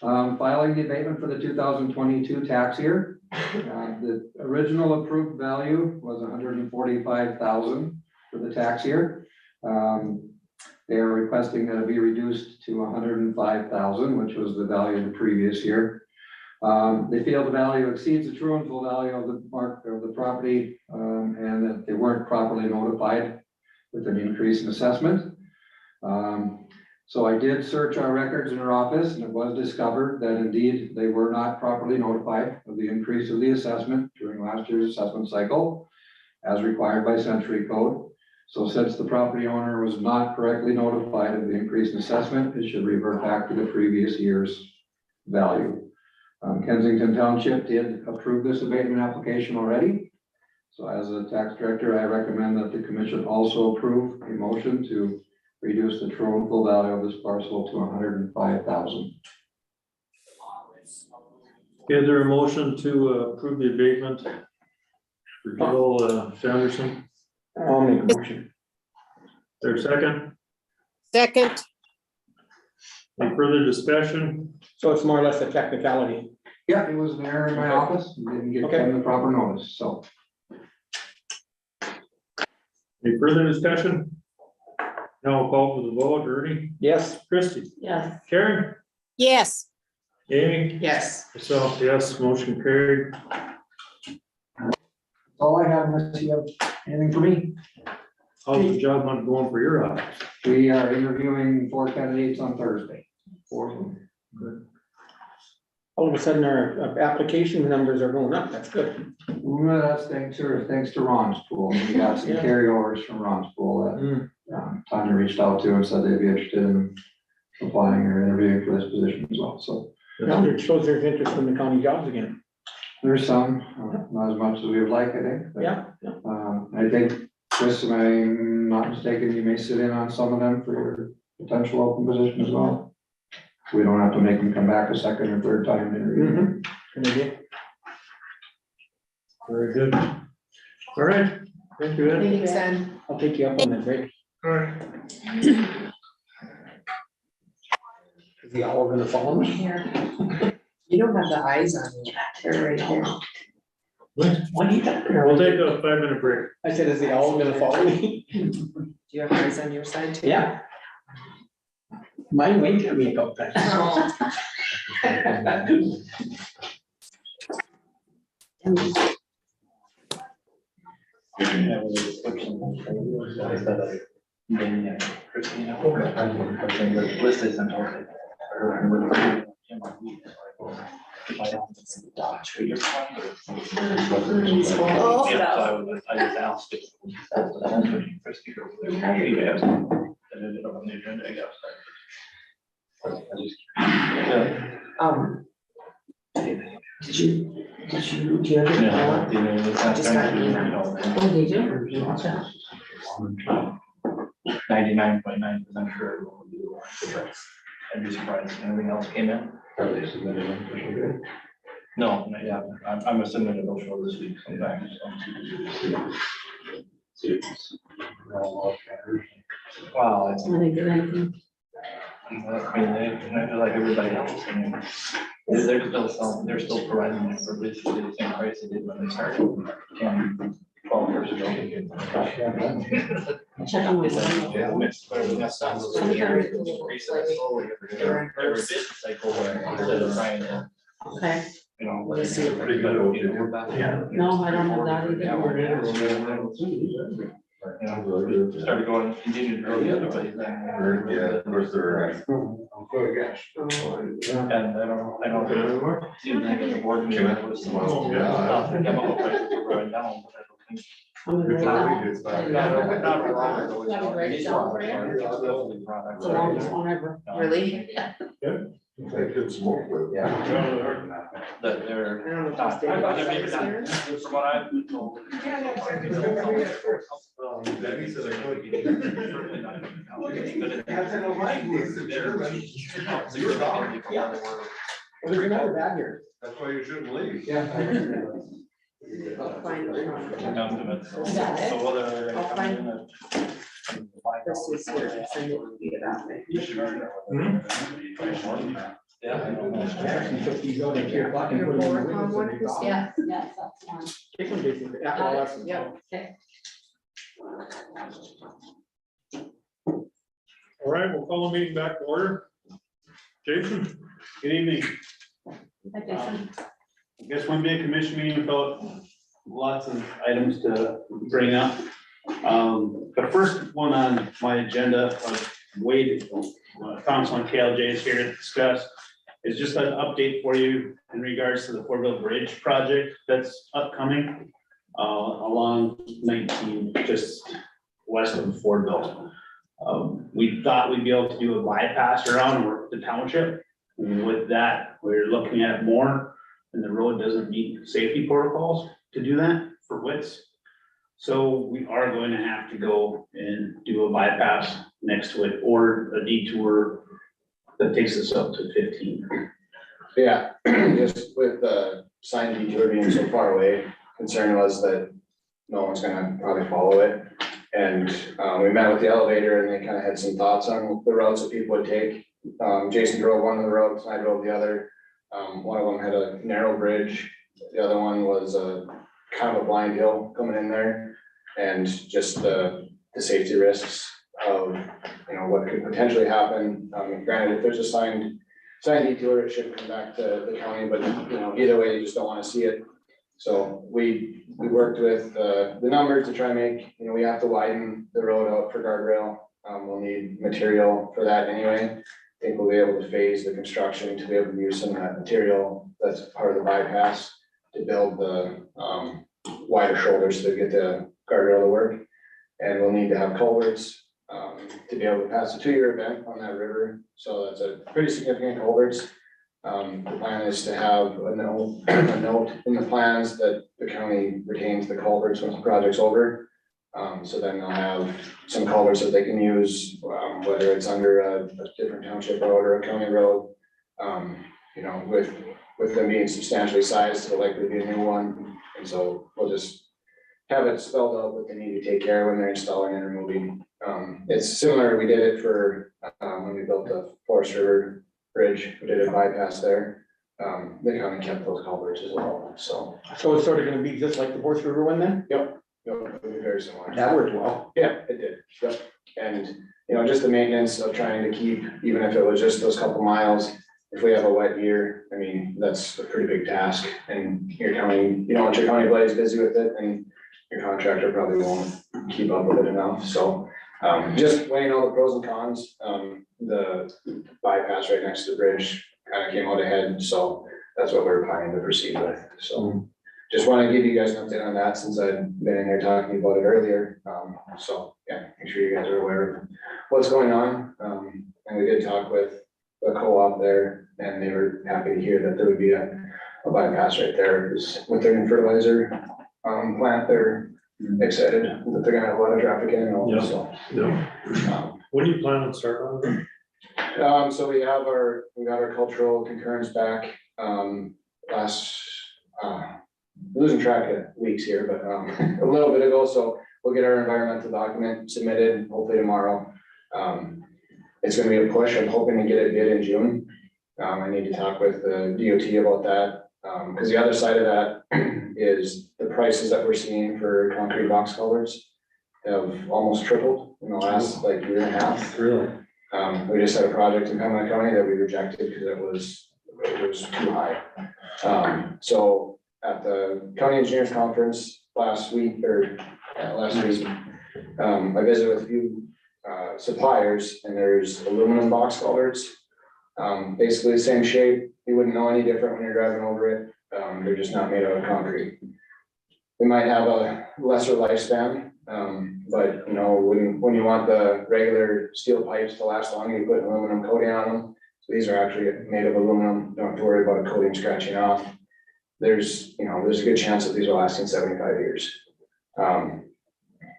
Filing the abatement for the 2022 tax year. The original approved value was $145,000 for the tax year. They are requesting that it be reduced to $105,000, which was the value of the previous year. They feel the value exceeds the true and full value of the property, and that they weren't properly notified with an increase in assessment. So I did search our records in our office, and it was discovered that indeed they were not properly notified of the increase of the assessment during last year's assessment cycle, as required by Century Code. So since the property owner was not correctly notified of the increase in assessment, it should revert back to the previous year's value. Kensington Township did approve this abatement application already. So as a tax director, I recommend that the commission also approve a motion to reduce the true and full value of this parcel to $105,000. Is there a motion to approve the abatement for Jill Sanderson? I'll make a motion. Is there a second? Second, Any further discussion? So it's more or less a technicality. Yeah, it was an error in my office, and didn't give them the proper notice, so. Any further discussion? Now I'll call for the vote. Ernie, Yes. Christie, Yes. Karen, yes, Amy, Yes. myself, yes, motion carried. All I have, unless you have anything for me. How's the job hunt going for your office? We are interviewing 4 candidates on Thursday. 4 of them. Good. All of a sudden our application numbers are going up. That's good. Well, that's thanks to Ron's pool. We got some Yeah. carryovers from Ron's pool that Mm, Tanya reached out to and said they'd be interested in applying or interviewing for this position as well. So Now it shows there's interest in the county jobs again. there's some, not as much as we would like, I think. but, Yeah. I think, Chris, am I not mistaken, you may sit in on some of them for your potential open position as well. We don't have to make them come back a second or third time to interview. Good idea. very good. All right, thank you, Ed. Thanks, Ed. I'll take you up on that break. All right. Is the owl gonna follow me? You don't have the eyes on you. They're right there. When he got there. We'll take a 5-minute break. I said, is the owl gonna follow me? Do you have eyes on your side too? Yeah. Mine winked at me a couple times. Oh, no. I just asked it. And ended up on the agenda, I guess. Did you have any follow-up? I just got an email. Oh, did you? 99.9% sure. I'd be surprised if anything else came in. No, not yet. I'm assuming it'll show this week sometime. Wow, it's, I didn't get anything. I mean, they're like everybody else. I mean, they're still providing it for basically the same price they did when they started 10, 12 years ago. Check on my phone. Yeah, it's- that's not so scary. Increase it slowly every bid cycle where instead of trying to, Okay, you know. Let me see if I pretty good. Yeah. no, I don't have that either. You know, started going, continued to grow the other way. Yeah, of course they're. And I don't. Seems like the board meeting was. Yeah. Chemical prices were going down. But I don't think. I'm gonna write that. It's Not You want me to write it down for you? It's the longest one ever. Really? They could smoke with. That they're. I don't know if it's David They're maybe not, upstairs. from what I've been told. Debbie said I could. Well, there's another bag here. That's why you shouldn't leave. Yeah. Fine. Got it. So whether they're gonna I'll come find- in at. This is here, send it via that way. Yeah. I don't know. Actually took these out at 3 o'clock and Your put them in the Boracom windows one, and they gone. Yeah, yes, that's one. Take them, Jason. Yeah, well, that's- Yep, okay. All right, we'll call the meeting back to order. Jason, good evening. Hi, Jason. I guess one big commission meeting without lots of items to bring up. The first one on my agenda, Wade, Council on KLJ is here to discuss, is just an update for you in regards to the Fort Bridge project that's upcoming along 19, just west of Fordville. We thought we'd be able to do a bypass around and work the township. With that, we're looking at more, and the road doesn't meet safety protocols to do that for widths. So we are going to have to go and do a bypass next to it or a detour that takes us up to 15. Yeah, just with the sign detour being so far away, concern was that no one's gonna probably follow it. And we met with the elevator and they kind of had some thoughts on the routes that people would take. Jason drove one of the roads, and I drove the other. One of them had a narrow bridge, the other one was a kind of a blind hill coming in there. And just the safety risks of, you know, what could potentially happen. Granted, if there's a signed detour, it should come back to the county, but you know, either way, you just don't want to see it. So we worked with the numbers to try and make, you know, we have to widen the road out for guardrail. We'll need material for that anyway. I think we'll be able to phase the construction to be able to use some of that material that's part of the bypass to build the wider shoulders to get the guardrail to work. And we'll need to have culverts to be able to pass a 2-year event on that river. So that's a pretty significant culverts. The plan is to have a note in the plans that the county retains the culverts once the project's over. So then they'll have some culverts that they can use, whether it's under a different township road or a county road. You know, with them being substantially sized, it'll likely be a new one. And so we'll just have it spelled out what they need to take care of when they're installing and removing. It's similar, we did it for when we built the Forest River Bridge, we did a bypass there. the county kept those culverts as well, so. So it's sort of gonna be just like the Horse River one then? Yep, it'll be very similar. That worked well. Yeah, it did, yep, and, you know, just the maintenance of trying to keep, even if it was just those couple miles. If we have a wet year, I mean, that's a pretty big task, and your county, you don't want your county buddies busy with it, and your contractor probably won't keep up with it enough, so. Just weighing all the pros and cons, the bypass right next to the bridge kind of came out ahead, so that's what we're planning to proceed with, so. Just want to give you guys an update on that since I've been in here talking about it earlier, so, yeah, make sure you guys are aware of what's going on. And we did talk with the co-op there, and they were happy to hear that there would be a bypass right there, because with their new fertilizer, plant, they're excited that they're gonna have a lot of traffic in and all, Yeah. so. Yeah. When do you plan on starting on it? So we got our cultural concurrence back, last, losing track of weeks here, but, a little bit ago, so we'll get our environmental document submitted hopefully tomorrow. It's gonna be a push, I'm hoping to get it bid in June. I need to talk with the DOT about that, because the other side of that is the prices that we're seeing for concrete box culverts have almost tripled in the last like year and a half. Really? We just had a project in Pembina County that we rejected because it was too high. So at the county engineers conference last week, I visited with a few suppliers, and there's aluminum box culverts. Basically the same shape, you wouldn't know any different when you're driving over it, they're just not made out of concrete. They might have a lesser lifespan, but you know, when you want the regular steel pipes to last long, you put aluminum coating on them. So these are actually made of aluminum, don't have to worry about a coating scratching off. There's a good chance that these are lasting 75 years.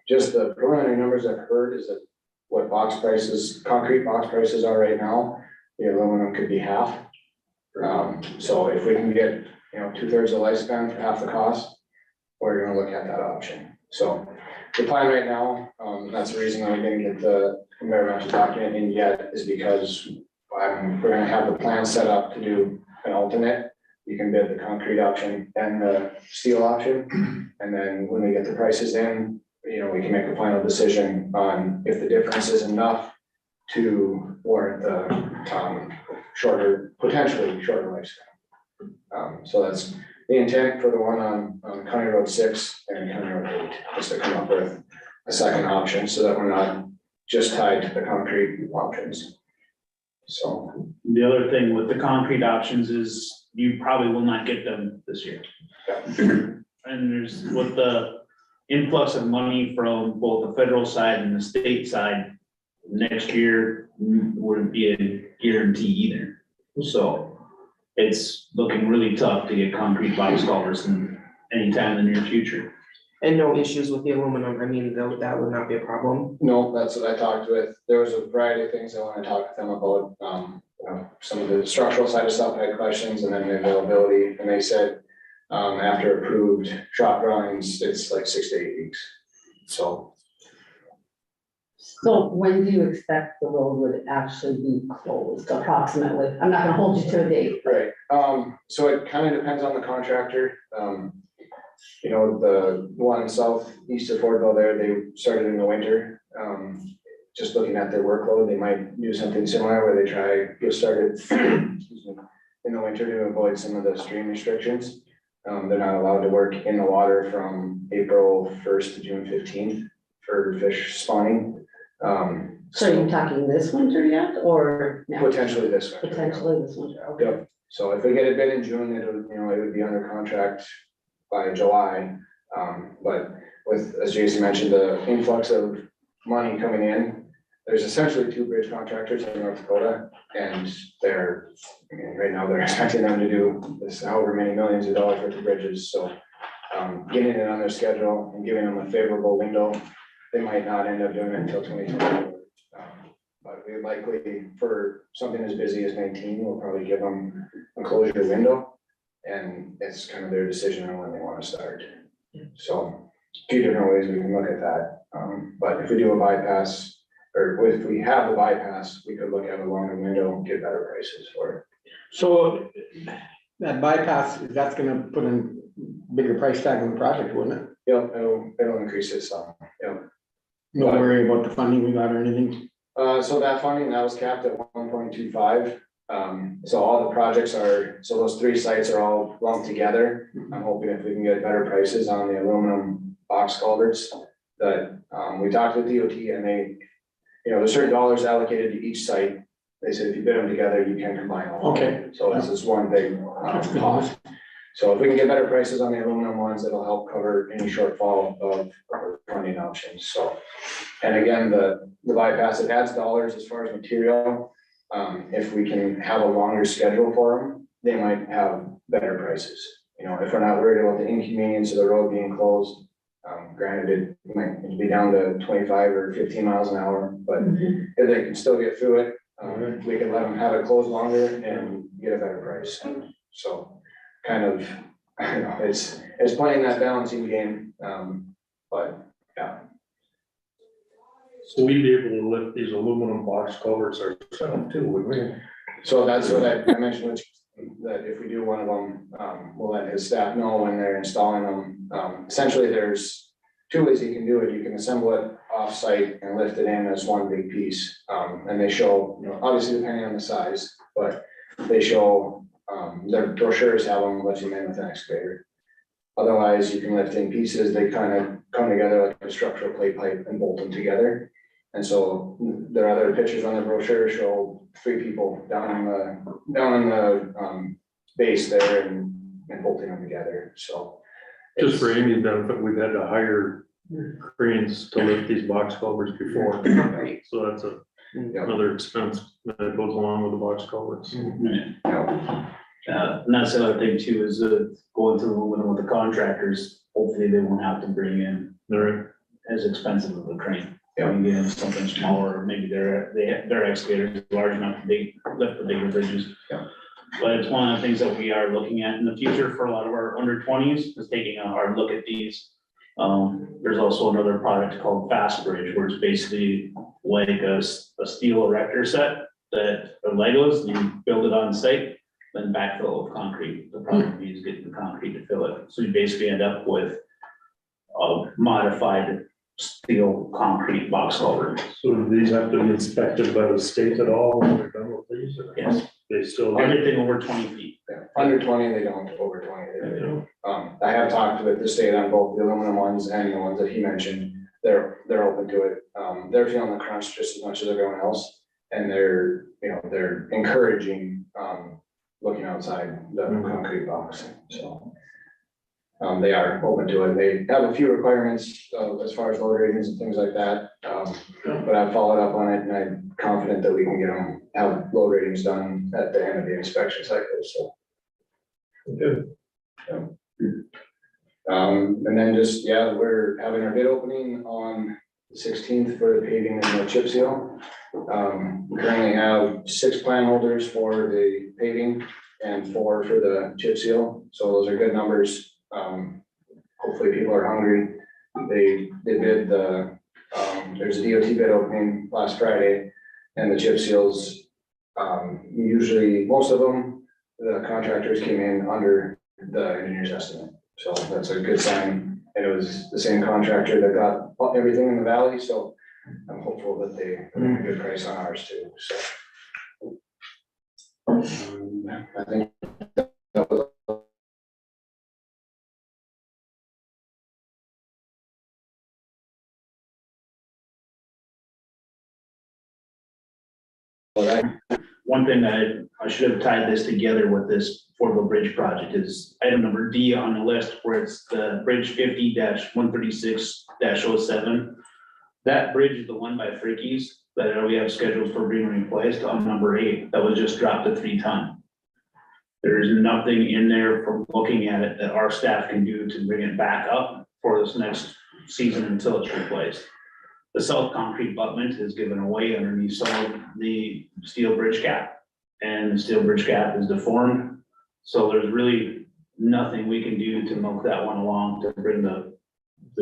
Just the preliminary numbers I've heard is that what concrete box prices are right now, the aluminum could be half. So if we can get, 2/3 of the lifespan for half the cost, we're gonna look at that option. So the plan right now, that's the reason that we didn't get the environmental document in yet, is because we're gonna have the plan set up to do an alternate. You can bid the concrete option and the steel option, and then when we get the prices in, we can make a final decision on if the difference is enough to warrant the potentially shorter lifespan. So that's the intent for the one on County Road 6 and County Road 8, is to come up with a second option so that we're not just tied to the concrete options. So The other thing with the concrete options is you probably will not get them this year. And there's, with the influx of money from both the federal side and the state side, next year wouldn't be a guarantee either. So it's looking really tough to get concrete box culverts in any time in the near future. And no issues with the aluminum, I mean, that would not be a problem. no, that's what I talked with. There was a variety of things I want to talk to them about. Some of the structural side of stuff, I had questions, and then the availability, and they said, after approved shop drawings, it's like 6 to 8 weeks. So when do you expect the road would actually be closed approximately? I'm not gonna hold you to a date. right, so it kind of depends on the contractor. The one southeast of Fordville there, they started in the winter. Just looking at their workload, they might do something similar where they get started excuse me, in the winter to avoid some of the stream restrictions. They're not allowed to work in the water from April 1st to June 15th for fish spawning. So you're talking this winter yet, or no? Potentially this winter. Potentially this winter, okay. Yep, so if we get it bid in June, it would be under contract by July. But with, as Jason mentioned, the influx of money coming in, there's essentially 2 bridge contractors in North Dakota, and right now they're expecting them to do this however many millions of dollars worth of bridges, so getting it on their schedule and giving them a favorable window, they might not end up doing it until 2024. But we likely, for something as busy as 19, we'll probably give them a closure window, and it's kind of their decision on when they want to start. So a few different ways we can look at that, but if we do a bypass, or if we have the bypass, we could look at a longer window and get better prices for it. So that bypass, that's gonna put a bigger price tag on the project, wouldn't it? Yep, it'll increase it some, yep. No worry about the funding we got or anything. So that funding, that was capped at 1.25. So all the projects are, so those 3 sites are all lumped together. I'm hoping if we can get better prices on the aluminum box culverts, that, we talked with DOT and they, you know, there's certain dollars allocated to each site. They said if you bid them together, you can combine all. Okay. So it's just one big That's good. cost. So if we can get better prices on the aluminum ones, it'll help cover any shortfall of our funding options, so. And again, the bypass, it adds dollars as far as material. If we can have a longer schedule for them, they might have better prices. You know, if we're not worried about the inconvenience of the road being closed, granted, it might be down to 25 or 15 miles an hour, but if they can still get through it, we can let them have it closed longer and get a better price. So kind of, you know, it's playing that balancing game, but yeah. So we'd be able to lift these aluminum box covers ourselves too, wouldn't we? So that's what I mentioned, which, that if we do one of them, we'll let his staff know when they're installing them. Essentially, there's 2 ways you can do it. You can assemble it off-site and lift it in as one big piece. And they show, you know, obviously depending on the size, but they show, their brochures have them, let you in with an excavator. Otherwise, you can lift in pieces. They kind of come together like a structural plate pipe and bolt them together. And so there are other pictures on the brochure show 3 people down in the base there and bolting them together, so. Just for Amy's benefit, we've had to hire cranes to lift these box culverts before. Right. So that's another expense that goes along with the box culverts. And that's the other thing too, is going to the aluminum with the contractors, hopefully they won't have to bring in as expensive of a crane. Yeah, we get something smaller, or maybe their excavator is large enough to lift the bigger bridges. Yeah. But it's one of the things that we are looking at in the future for a lot of our under 20s, is taking a hard look at these. There's also another product called Fast Bridge, where it's basically like a steel erector set that are Legos, you build it on site, then backfill it with concrete. The problem is getting the concrete to fill it. So you basically end up with a modified steel concrete box culvert. So do these have to be inspected by the state at all when they're done with these? Or Yes. They still. Anything over 20 feet. Yeah, under 20, they don't, over 20, they don't. I have talked with the state on both the aluminum ones and the ones that he mentioned. They're open to it. They're feeling the crunch just as much as everyone else. And they're encouraging, looking outside the concrete box, so. They are open to it. They have a few requirements, as far as load ratings and things like that. But I've followed up on it and I'm confident that we can get them, have load ratings done at the end of the inspection cycle, so. Good. And then just, we're having our bid opening on the 16th for the paving and the chip seal. We currently have 6 plan holders for the paving and 4 for the chip seal, so those are good numbers. Hopefully people are hungry. They bid there's a DOT bid opening last Friday and the chip seals, usually most of them, the contractors came in under the engineer's estimate. So that's a good sign. And it was the same contractor that got everything in the valley. So I'm hopeful that they put in a good price on ours too. So I think that was One thing that I should have tied this together with this affordable bridge project is item number D on the list, where it's the bridge 50-136-07. That bridge is the one by Frickies that we have scheduled for being replaced on number 8. That was just dropped to 3 ton. There is nothing in there from looking at it that our staff can do to bring it back up for this next season until it's replaced. The south concrete abutment is given away underneath some of the steel bridge cap, and the steel bridge cap is deformed. So there's really nothing we can do to milk that one along to bring the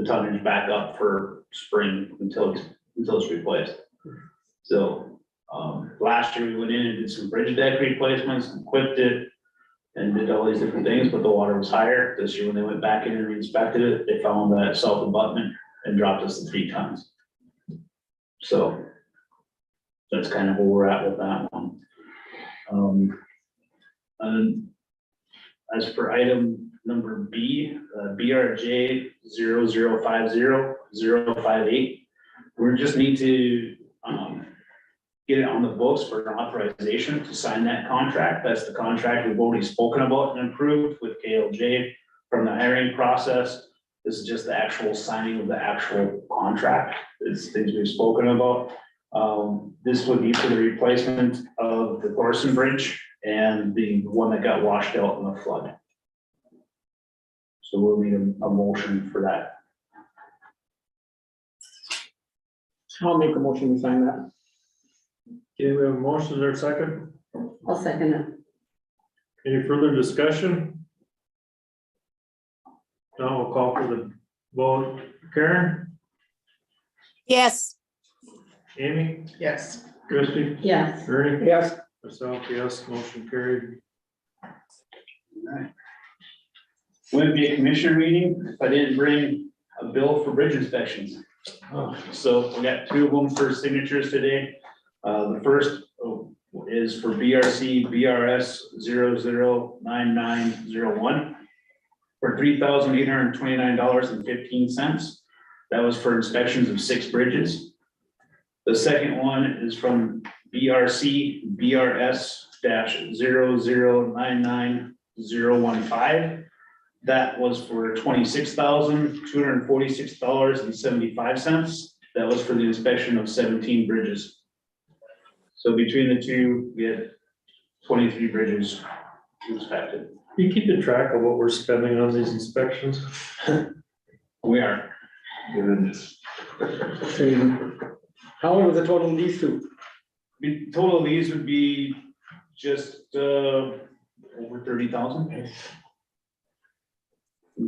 tonnage back up for spring until it's replaced. So last year we went in and did some bridge deck replacements, equipped it, and did all these different things, but the water was higher. This year when they went back in and inspected it, they found that self abutment and dropped us to 3 tons. So that's kind of where we're at with that one. And as for item number B, BRJ 0050-058, we just need to get it on the books for an authorization to sign that contract. That's the contract we've already spoken about and approved with KLJ from the hiring process. This is just the actual signing of the actual contract. It's things we've spoken about. This would be for the replacement of the Thorson Bridge and the one that got washed out in the flood. So we'll need a motion for that. I'll make a motion to sign that. Okay, we have a motion there, second. I'll second it. Any further discussion? Now we'll call for the vote. Karen, Yes. Amy, Yes. Christie, Yes. Ernie, Yes. myself, yes, motion carried. Wouldn't be a commissioner meeting if I didn't bring a bill for bridge inspections. So we got 2 of them for signatures today. The first is for BRC BRS 009901 for $3,829.15. That was for inspections of 6 bridges. The second one is from BRC BRS -0099-015. That was for $26,246.75. That was for the inspection of 17 bridges. So between the 2, we had 23 bridges inspected. You keeping track of what we're spending on these inspections? We are. Goodness. How much was the total of these 2? The total of these would be just over 30,000.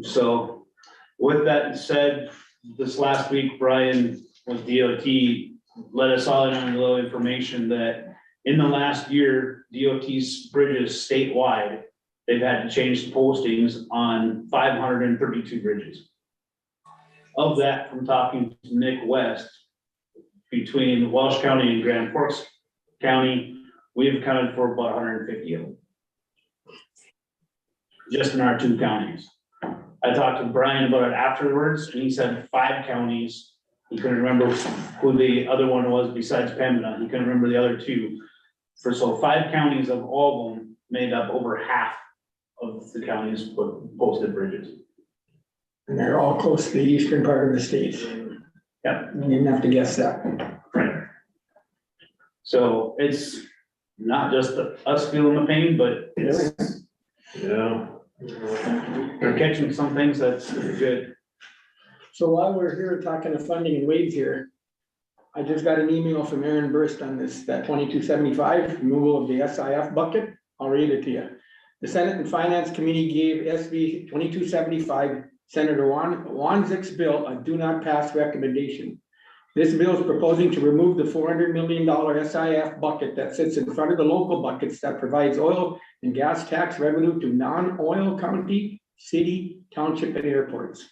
So with that said, this last week, Brian with DOT let us all in on a little information that in the last year, DOT's bridges statewide, they've had to change the postings on 532 bridges. Of that, from talking to Nick West, between Walsh County and Grand Forks County, we have accounted for about 150 of them. Just in our 2 counties. I talked to Brian about it afterwards, and he said 5 counties. He couldn't remember who the other one was besides Pembina. He couldn't remember the other 2. So 5 counties of all of them made up over half of the counties with posted bridges. And they're all close to the eastern part of the state. Yep. You didn't have to guess that. Right. So it's not just us feeling the pain, but it's, Yeah. they're catching some things that's good. So while we're here talking of funding and waves here, I just got an email from Aaron Burst on this, that 2275 removal of the SIF bucket. I'll read it to you. The Senate and Finance Committee gave SB 2275 Senator Wanzik's bill a do not pass recommendation. This bill is proposing to remove the $400 million SIF bucket that sits in front of the local buckets that provides oil and gas tax revenue to non-oil county, city, township, and airports.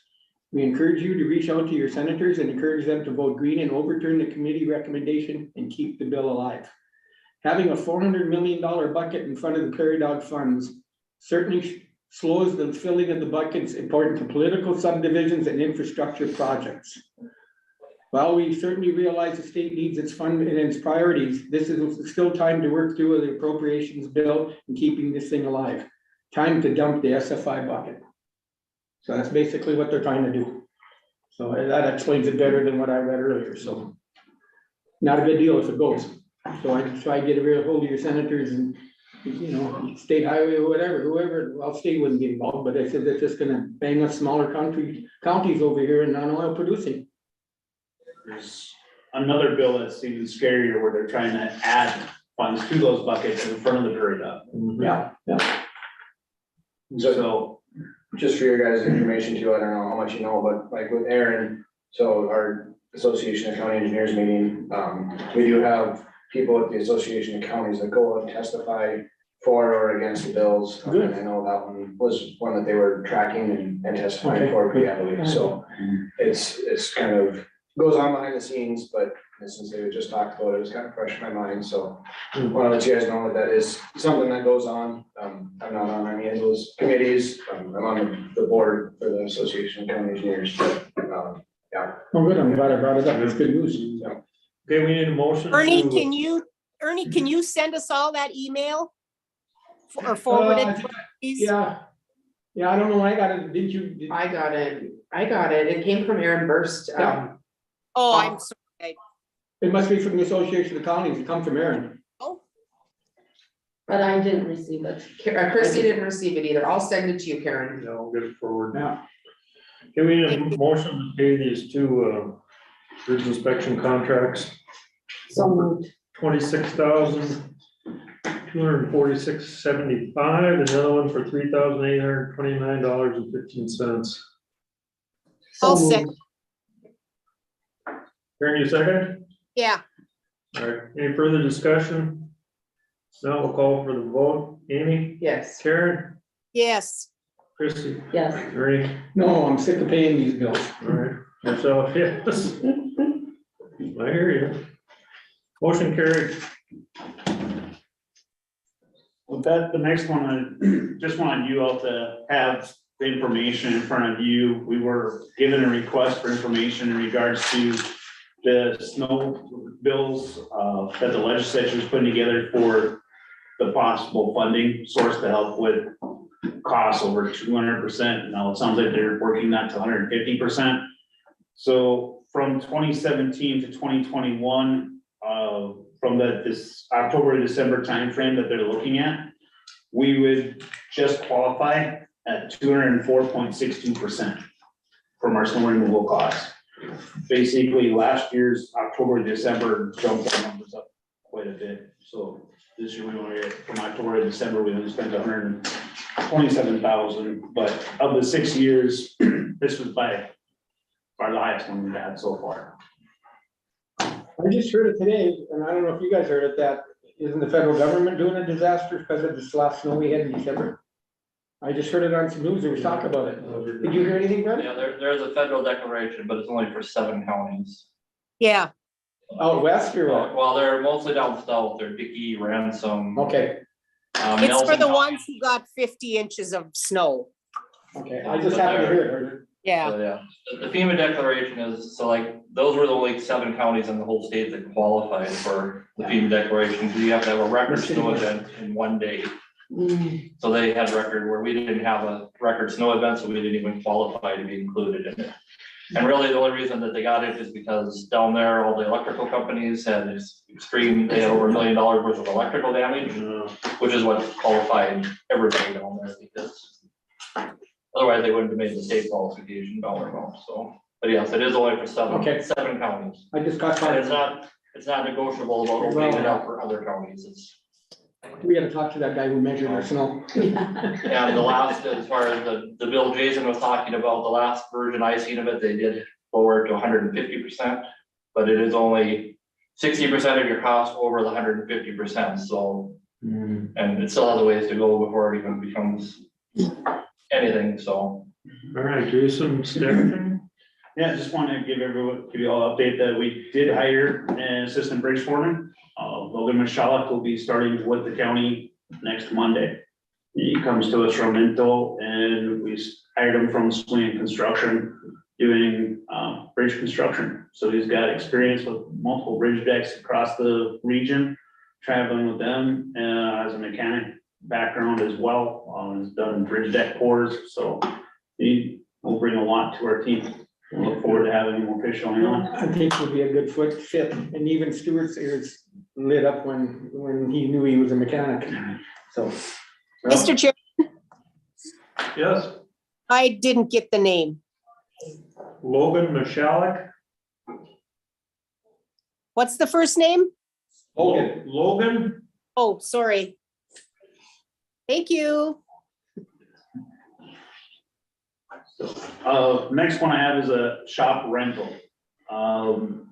We encourage you to reach out to your senators and encourage them to vote green and overturn the committee recommendation and keep the bill alive. Having a $400 million bucket in front of the Prairie Dog funds certainly slows the filling of the buckets important to political subdivisions and infrastructure projects. While we certainly realize the state needs its fund and its priorities, this is still time to work through the appropriations bill and keeping this thing alive. Time to dump the SFI bucket. So that's basically what they're trying to do. So that explains it better than what I read earlier, so. Not a good deal if it goes. So I try to get a real hold of your senators and, you know, state highway or whatever, whoever, well, state wouldn't get involved, but I said they're just gonna bang us smaller counties over here in non-oil producing. There's another bill that's even scarier where they're trying to add funds to those buckets in front of the Prairie Dog. Yeah, yeah. So Just for your guys' information too, I don't know how much you know, but like with Aaron, so our Association of County Engineers meeting, we do have people at the Association of Counties that go and testify for or against the bills. Good. And I know that one was one that they were tracking and testifying for pretty heavily, so it's kind of goes on behind the scenes, but since they just talked about it, it was kind of fresh in my mind, so I want to let you guys know that is something that goes on. I'm not on any of those committees. I'm on the board for the Association of County Engineers, but, yeah. Oh, good, I'm glad I brought it up, it's good news. Okay, we need a motion. Ernie, to- can you send us all that email? Or forward it, please? Yeah, I don't know when I got it, didn't you? I got it, it came from Aaron Burst, Oh, I'm sorry. It must be from the Association of Counties, it comes from Aaron. But I didn't receive it. Christie didn't receive it either, I'll send it to you, Karen. Yeah, I'll get it forward. Yeah. Okay, we need a motion to pay these two, bridge inspection contracts, So moved. $26,246.75, another one for $3,829.15. I'll second. Karen, you second? Yeah, All right, any further discussion? Now we'll call for the vote. Amy? Yes. Karen? yes. Christie? Yes. Ernie? No, I'm sick of paying these bills. All right, myself, yes. I hear you. Motion carried. With that, the next one, I just wanted you all to have the information in front of you. We were given a request for information in regards to the snow bills that the legislature is putting together for the possible funding source to help with costs over 200%. Now, it sounds like they're working that to 150%. So from 2017 to 2021, from this October to December timeframe that they're looking at, we would just qualify at 204.62% from our snow removal costs. Basically, last year's October to December jumped our numbers up quite a bit. So this year we only, from October to December, we only spent 127,000, but of the 6 years, this was by far the highest one we've had so far. I just heard it today, and I don't know if you guys heard it, that isn't the federal government doing a disaster because of this last snow we had in December? I just heard it on some news, they was talking about it. Did you hear anything, Brent? Yeah, there's a federal declaration, but it's only for 7 counties. Yeah, Out west or what? Well, they're mostly down south, they're Dickey, Ransom. Okay, it's for Nelson the County. ones who got 50 inches of snow. okay, I just happened to hear it. Yeah, So, yeah, the FEMA declaration is, so like, those were the only 7 counties in the whole state that qualified for the FEMA declaration, because you have to have a record snow event in 1 day. So they had record where we didn't have a record snow event, so we didn't even qualify to be included in it. And really, the only reason that they got it is because down there, all the electrical companies had this extreme, they had over $1 million worth of electrical damage, which is what qualified everybody down there, because otherwise they wouldn't have made the state qualification dollar amount, so. But yes, it is only for 7 counties. I just got And caught. it's not negotiable about opening it up for other counties, it's. We gotta talk to that guy who measured our snow. And the last, as far as the bill Jason was talking about, the last version I seen of it, they did lower it to 150%. But it is only 60% of your cost over the 150%, so. And it still has a ways to go before it even becomes anything, so. All right, Jason, Stephen. Yeah, just want to give you all an update that we did hire an assistant bridge foreman. Logan Michalek will be starting with the county next Monday. He comes to us from Minto, and we hired him from Swing Construction doing bridge construction. So he's got experience with multiple bridge decks across the region, traveling with them, as a mechanic background as well. He's done bridge deck pours, so he will bring a lot to our team. We look forward to having him officially on. I think would be a good fit, and even Stewart's ears lit up when he knew he was a mechanic, so. Mr. Chair, Yes, I didn't get the name. Logan Michalek. What's the first name? Logan. Oh, sorry. Thank you. Next one I have is a shop rental.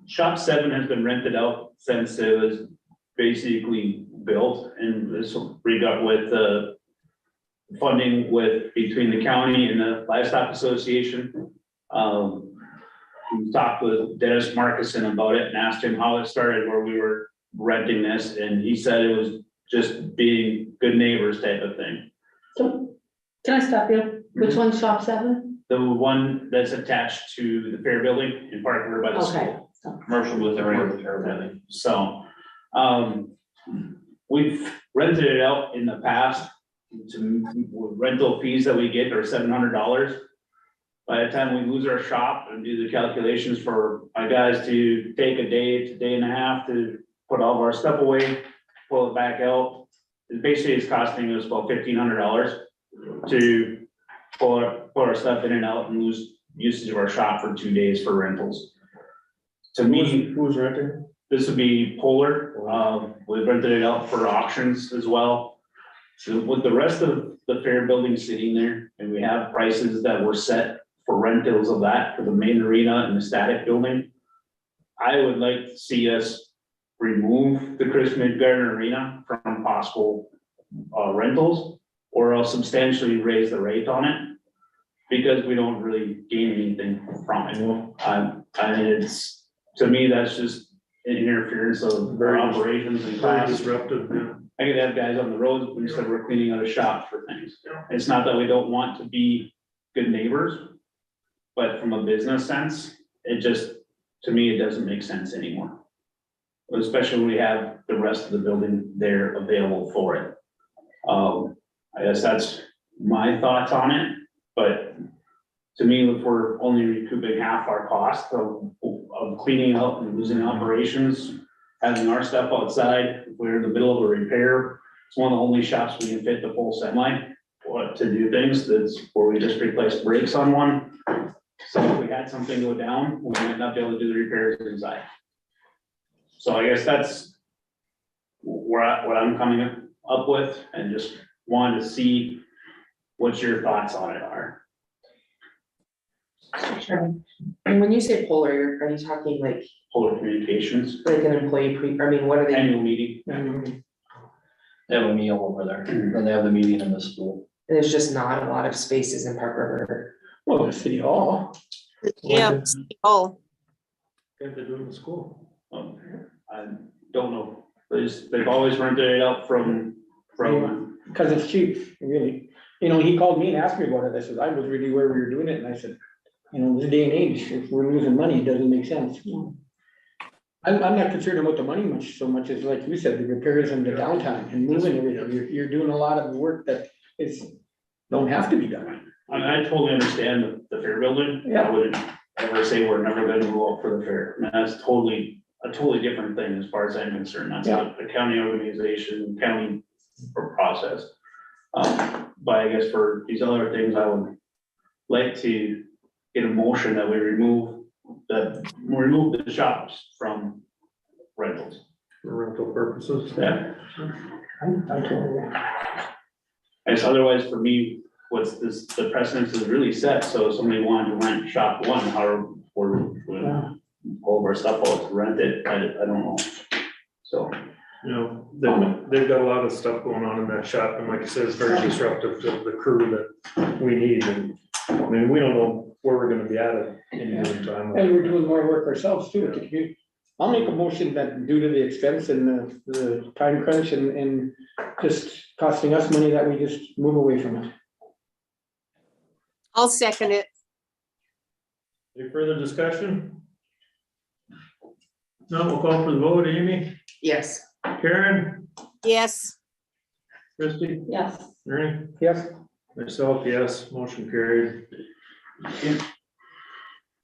Shop 7 has been rented out since it was basically built, and this we got with the funding between the county and the Livestock Association. We talked with Dennis Marcuson about it and asked him how it started, where we were renting this, and he said it was just being good neighbors type of thing. So, can I stop you? Which one's shop 7? The one that's attached to the fair building in Park River by the Okay. school. Commercial with area of the fair building. So, we've rented it out in the past to rental fees that we get are $700. By the time we lose our shop and do the calculations for my guys to take a day to day and a half to put all of our stuff away, pull it back out, it basically is costing us about $1,500 to pull our stuff in and out and lose usage of our shop for 2 days for rentals. To me, Who's renting? this would be Polar. We rented it out for auctions as well. So with the rest of the fair building sitting there, and we have prices that were set for rentals of that for the main arena and the static building, I would like to see us remove the Chris Midgarden Arena from possible rentals, or else substantially raise the rate on it, because we don't really gain anything from it. It's, to me, that's just interference of our operations and Very costs. disruptive, yeah. I could have guys on the roads instead we're cleaning out a shop for things. It's not that we don't want to be good neighbors, but from a business sense, it just, to me, it doesn't make sense anymore. Especially when we have the rest of the building there available for it. I guess that's my thoughts on it, but to me, if we're only recouping half our cost of cleaning out and losing operations, having our stuff outside, if we're in the middle of a repair, it's one of the only shops we can fit the full semi to do things. That's where we just replaced brakes on one. So if we had something go down, we might not be able to do the repairs inside. So I guess that's what I'm coming up with, and just wanted to see what your thoughts on it are. Sure. And when you say Polar, are you talking like Polar Communications, an employee what are they? annual meeting. They have a meal over there, and they have the meeting in the school. There's just not a lot of spaces in Park River. Well, the city hall. Yeah. Oh, What they're doing in school. I don't know, they've always rented it out from. Because it's cheap, really. You know, he called me and asked me about it. I said, I was really where we were doing it, and I said, you know, this day and age, if we're losing money, it doesn't make sense. I'm not concerned about the money so much as like you said, the repairs and the downtime and moving everything. You're doing a lot of work that don't have to be done. I totally understand the fair building. Yeah. I wouldn't ever say we're never gonna go out for the fair. I mean, that's a totally different thing as far as I'm concerned. That's a county organization, county process. But I guess for these other things, I would like to get a motion that we remove the shops from rentals. For rental purposes. Yeah. I totally. As otherwise, for me, the precedence is really set, so if somebody wanted to rent shop one, how we're all of our stuff out to rent it, I don't know. So. You know, they've got a lot of stuff going on in that shop, and like I said, it's very disruptive to the crew that we need, and I mean, we don't know where we're gonna be at any given time. And we're doing more work ourselves too at the community. I'll make a motion that due to the expense and the time crunch and just costing us money, that we just move away from it. I'll second it. Any further discussion? No, we'll call for the vote. Amy, Yes. Karen, Yes. Christie, Yes. Ernie, Yes. myself, yes, motion carried.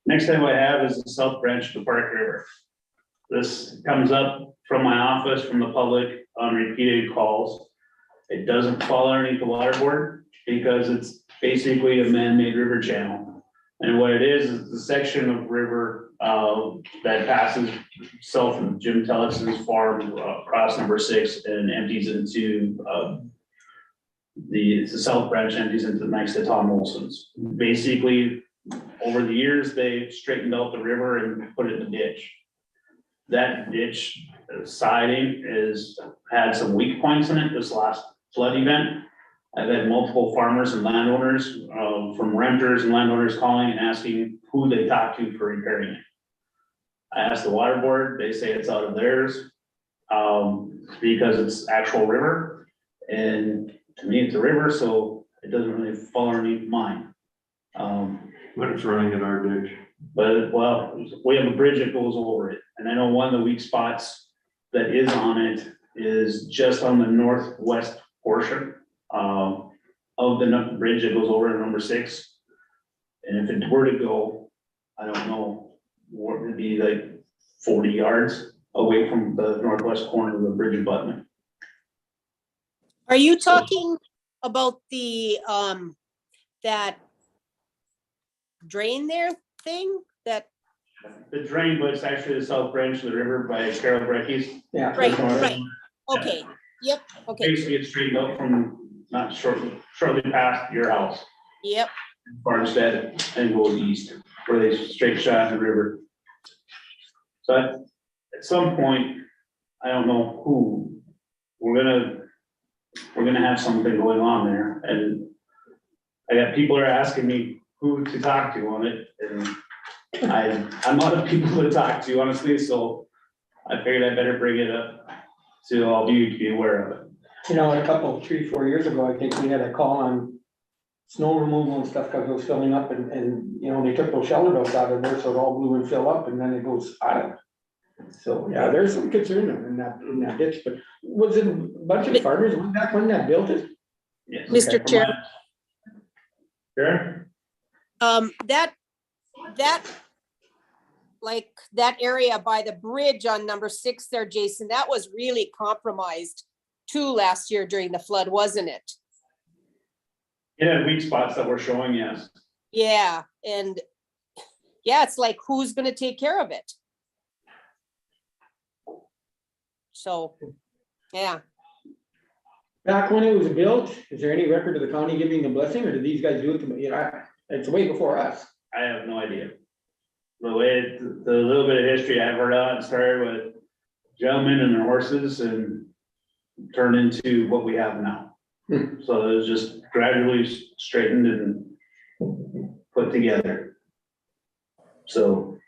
Next thing I have is the south branch of the Park River. This comes up from my office, from the public on repeated calls. It doesn't fall underneath the water board because it's basically a man-made river channel. And what it is the section of river that passes south of Jim Tellison's farm across number 6 and empties into the south branch empties into next to Tom Olson's. Basically, over the years, they straightened out the river and put it in a ditch. That ditch siding had some weak points in it this last flood event. I've had multiple farmers and landowners, from renters and landowners calling and asking who they talk to for repairing it. I asked the water board, they say it's out of theirs, because it's actual river. And to me, it's a river, so it doesn't really fall underneath mine. But it's running in our ditch. But, well, we have a bridge that goes over it, and I know one of the weak spots that is on it is just on the northwest portion of the bridge that goes over to number 6. And if it were to go, I don't know, what would be like 40 yards away from the northwest corner of the bridge abutment. Are you talking about the, that drain there thing that? The drain, but it's actually the south branch of the river by Carol Brecky's. Yeah. Right. Okay, yep, okay, Basically, it's straightened out from not shortly past your house, yep. Farmstead, and goes east, where they straight shot in the river. So at some point, I don't know who, we're gonna have something going on there, and I got people are asking me who to talk to on it, and I'm not a people to talk to, honestly, so I figured I better bring it up to all of you to be aware of it. You know, a couple, 3-4 years ago, I think we had a call on snow removal and stuff, because it was filling up, and, you know, they took those shelter belts out of there, so it all blew and fill up, and then it goes out of. So, yeah, there's some concern in that ditch, but was it a bunch of farmers, was that one that built it? Yes. Mr. Chair. Sure. That, like, that area by the bridge on number 6 there, Jason, that was really compromised too last year during the flood, wasn't it? It had weak spots that were showing, yes. Yeah, and yeah, it's like, who's gonna take care of it? So, yeah. Back when it was built, is there any record of the county giving a blessing, or did these guys do it, you know, it's way before us? I have no idea. The way, the little bit of history I've heard on, it started with gentlemen and their horses and turned into what we have now. So it was just gradually straightened and put together. So.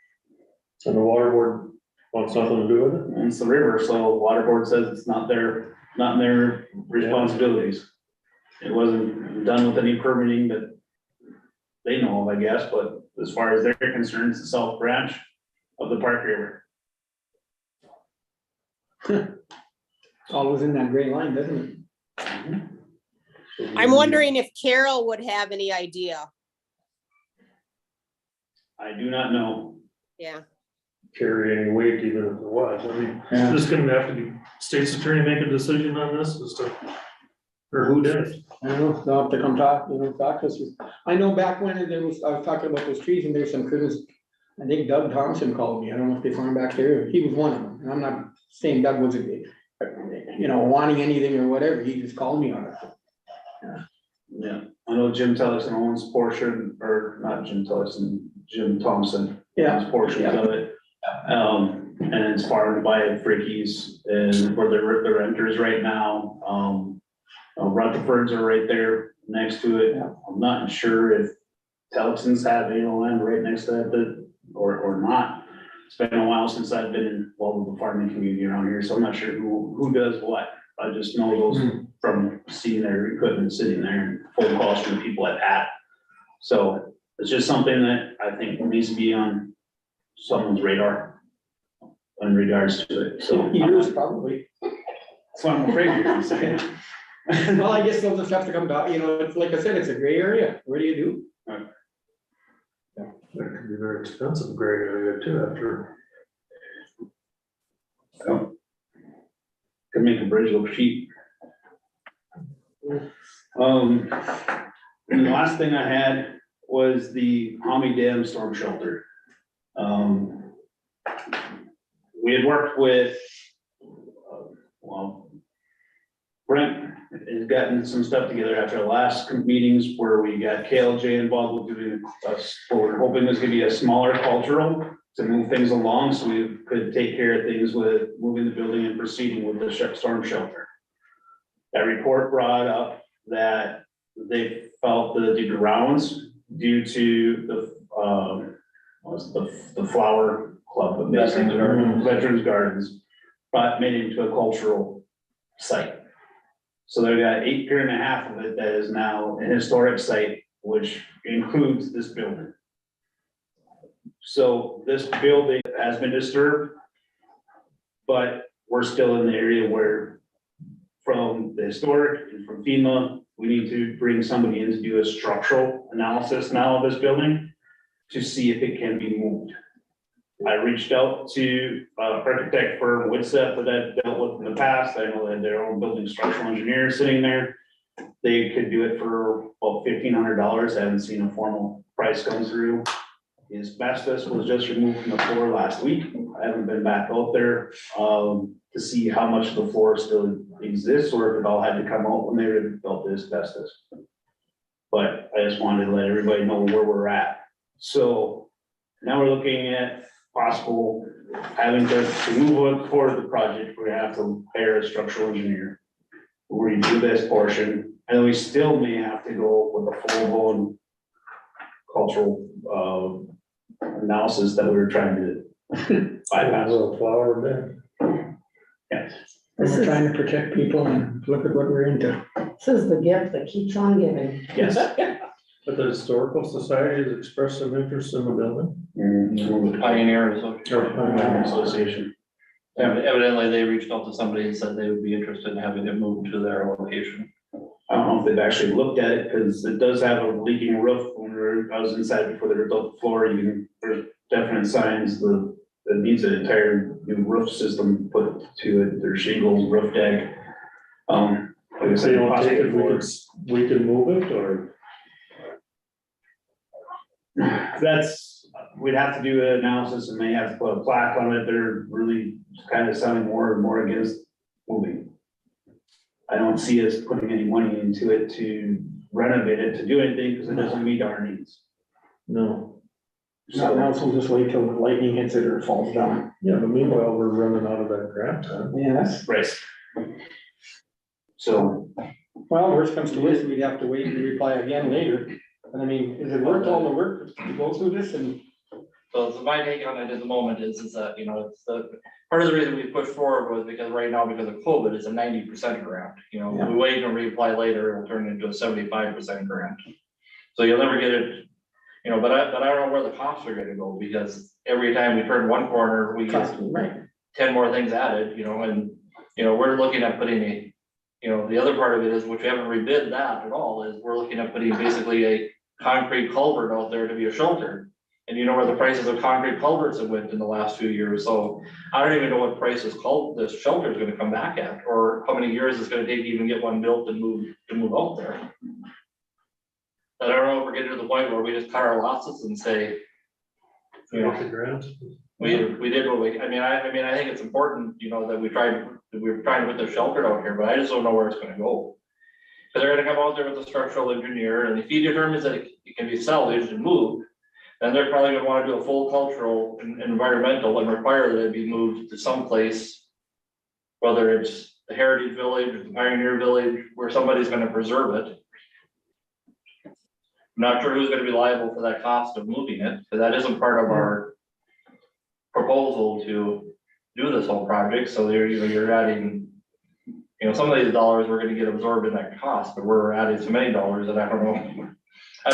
And the water board wants nothing to do with it? It's the river, so water board says it's not their responsibilities. It wasn't done with any permitting that they know of, I guess, but as far as they're concerned, it's the south branch of the Park River. Always in that gray line, doesn't it? I'm wondering if Carol would have any idea. I do not know. Yeah. Carry any weight even if it was. I mean, this is gonna have to be state's attorney make a decision on this as to, or who did it. I don't know, they'll have to come talk to us. I know back when I was talking about those trees, and there's some criticism. I think Doug Thompson called me, I don't know if they farm back there, he was one of them, and I'm not saying Doug was wanting anything or whatever, he just called me on it. Yeah, I know Jim Tellerson owns portion, or not Jim Tellerson, Jim Thompson. Owns portions of it. And it's farmed by Frickies, and where the renters right now, Rutherfords are right there next to it. I'm not sure if Tellerson's have any land right next to that, or not. It's been a while since I've been involved with the farming community around here, so I'm not sure who does what. I just know those from seeing their equipment sitting there and phone calls from the people I've had. So it's just something that I think needs to be on someone's radar in regards to it, so. Years probably. That's what I'm afraid you're gonna say. Well, I guess they'll just have to come back, it's like I said, it's a gray area, what do you do? That could be very expensive gray area too after. Could make a bridge look cheap. And the last thing I had was the Hommy Dam storm shelter. We had worked with, Brent has gotten some stuff together after the last meetings where we got KLJ involved with doing us, we're hoping this could be a smaller cultural to move things along, so we could take care of things with moving the building and proceeding with the storm shelter. That report brought up that they felt that the grounds due to the flower club, Veterans Gardens, but made it into a cultural site. So they've got 1.5 acres of it that is now an historic site, which includes this building. So this building has been disturbed, but we're still in the area where, from the historic and from FEMA, we need to bring somebody in to do a structural analysis now of this building to see if it can be moved. I reached out to architect firm Woodseth that I've dealt with in the past. I know they had their own building structural engineer sitting there. They could do it for about $1,500. I haven't seen a formal price come through. The asbestos was just removed from the floor last week. I haven't been back out there to see how much of the floor still exists or if it all had to come out when they built the asbestos. But I just wanted to let everybody know where we're at. So now we're looking at possible having to move forward the project. We're gonna have to hire a structural engineer. We're gonna do this portion, and we still may have to go with a full-blown cultural analysis that we were trying to bypass. A little flower bed. Yes. We're trying to protect people and look at what we're into. This is the gift that keeps on giving. Yes. But the Historical Society has expressed some interest in the building. Pioneer Association. Evidently, they reached out to somebody and said they would be interested in having it moved to their location. I don't know if they've actually looked at it, because it does have a leaking roof. I was inside before they rebuilt the floor, there's definite signs that it needs an entire new roof system put to it. There's shingles, roof deck. Like I So said, you want to take possibly it, we can move it, or? we'd have to do an analysis and may have to put a plaque on it. They're really kind of sounding more and more against moving. I don't see us putting any money into it to renovate it, to do anything, because it doesn't meet our needs. No. So now we'll just wait till the lightning hits it or it falls down. Yeah, but meanwhile, we're running out of that grant time. Yes. Right. So, Well, worst comes to worst, we'd have to wait and reply again later. And I mean, is it worth all the work to go through this and? So my take on it at the moment is that, it's part of the reason we pushed forward was because right now, because of COVID, it's a 90% grant. We wait and reapply later, it'll turn into a 75% grant. So you'll never get it, but I don't know where the costs are gonna go, because every time we turn one corner, we get 10 more things added, and, we're looking at putting the other part of it is, which we haven't rebid that at all, is we're looking at putting basically a concrete culvert out there to be a shelter. And you know where the prices of concrete culverts have went in the last few years, so I don't even know what prices this shelter is gonna come back at, or how many years it's gonna take to even get one built and move out there. I don't know if we're getting to the point where we just cut our losses and say, The grant. we did what we, I think it's important, that we're trying to put the shelter out here, but I just don't know where it's gonna go. Cause they're gonna come out there with a structural engineer, and if he determines that it can be salvaged and moved, then they're probably gonna wanna do a full cultural and environmental and require that it be moved to some place. Whether it's the Heritage Village, or the Pioneer Village, where somebody's gonna preserve it. I'm not sure who's gonna be liable for that cost of moving it, because that isn't part of our proposal to do this whole project, so you're adding, some of these dollars we're gonna get absorbed in that cost, but we're adding so many dollars that I don't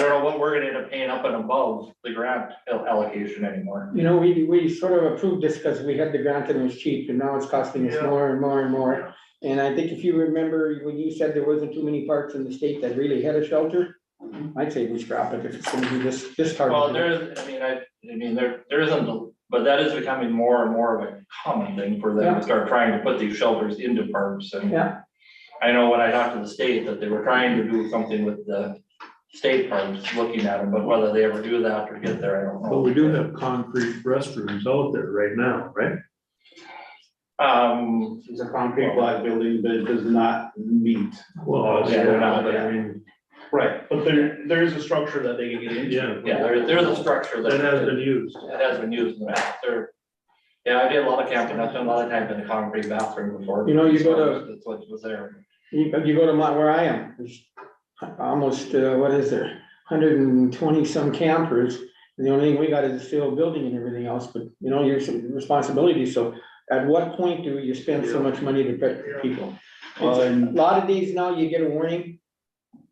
know what we're gonna end up paying up and above the grant allocation anymore. We sort of approved this because we had the grant and it was cheap, and now it's costing us more and more and more. And I think if you remember, when you said there wasn't too many parts in the state that really had a shelter, I'd say we scrap it if it's gonna be this hard. Well, there isn't, but that is becoming more and more of a common thing for them to start trying to put these shelters into parks, and I know when I talked to the state that they were trying to do something with the state parks, looking at them, but whether they ever do that or get there, I don't know. But we do have concrete restrooms out there right now, right? it's a concrete block building, but it does not meet. Well, Yeah, they're not, but I mean, Right, but there is a structure that they can get into. Yeah. Yeah, there's a structure That has been used. It has been used in the past, there. Yeah, I did a lot of camping, I've done a lot of time in the concrete bathroom before. You know, you go to- That's what was there. You go to where I am, there's almost, what is there, 120 some campers. And the only thing we got is a steel building and everything else, but you know, your responsibility, so at what point do you spend so much money to protect people? A lot of days now, you get a warning,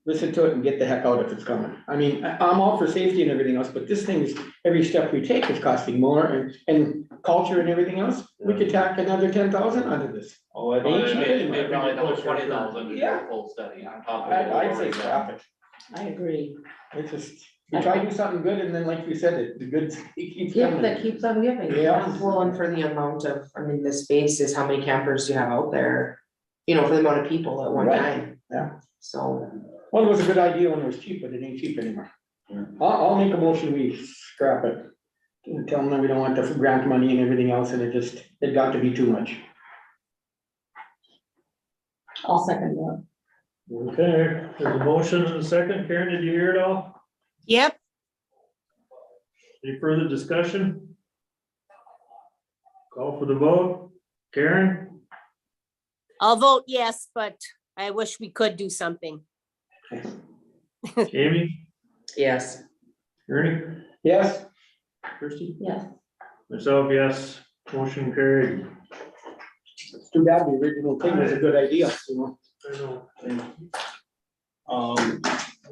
listen to it and get the heck out if it's coming. I mean, I'm all for safety and everything else, but this thing is, every step we take is costing more and culture and everything else. We could tack another 10,000 onto this. Oh, It ain't cheap anymore. Maybe probably another 20,000 to do a full study on top of it. I'd say scrap it. I agree. It's just, you try to do something good and then like you said, the good keeps Gift coming. that keeps on giving. Yeah. Well, and for the amount of, I mean, the space is how many campers you have out there, you know, for the amount of people at one Right. time. Yeah. So, Well, it was a good idea when it was cheap, but it ain't cheap anymore. I'll make a motion, we scrap it. And tell them that we don't want the grant money and everything else, and it got to be too much. I'll second that. Okay, there's a motion and a second. Karen, did you hear it all? Yep, Any further discussion? Call for the vote. Karen? I'll vote yes, but I wish we could do something. Amy? yes. Ernie? Yes? Christie? Yes. Myself, yes. Motion carried. It's too bad the original thing was a good idea, you know? I know.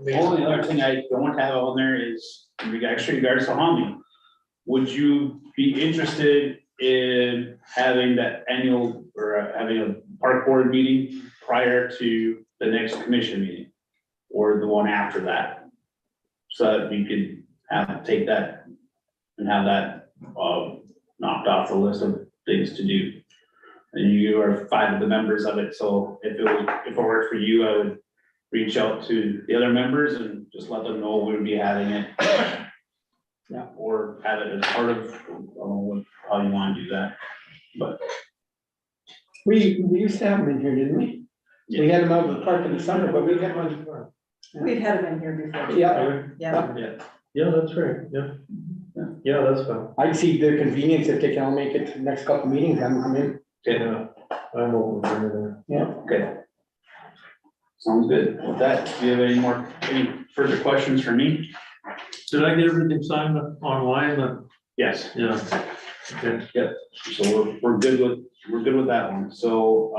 The only other thing I don't have on there is, in regards to Humvee. Would you be interested in having that annual, or having a park board meeting prior to the next commission meeting? Or the one after that? So that we could take that and have that, knocked off the list of things to do. And you are 5 of the members of it, so if it worked for you, I would reach out to the other members and just let them know we would be having it. Yeah, or have it as part of, I don't know how you wanna do that, but. We used to have them in here, didn't we? We had them out in the park in the summer, but we had one. We've had them in here before. Yeah. Yeah. Yeah, that's right, yeah. Yeah, that's fine. I'd see their convenience if they can all make it to the next couple meetings, have them come in. Yeah, I'm open for anything. Yeah. Okay. Sounds good. With that, do you have any further questions for me? Did I get everything signed online? Yes. Yeah. Okay. Yep. So we're good with that one. So,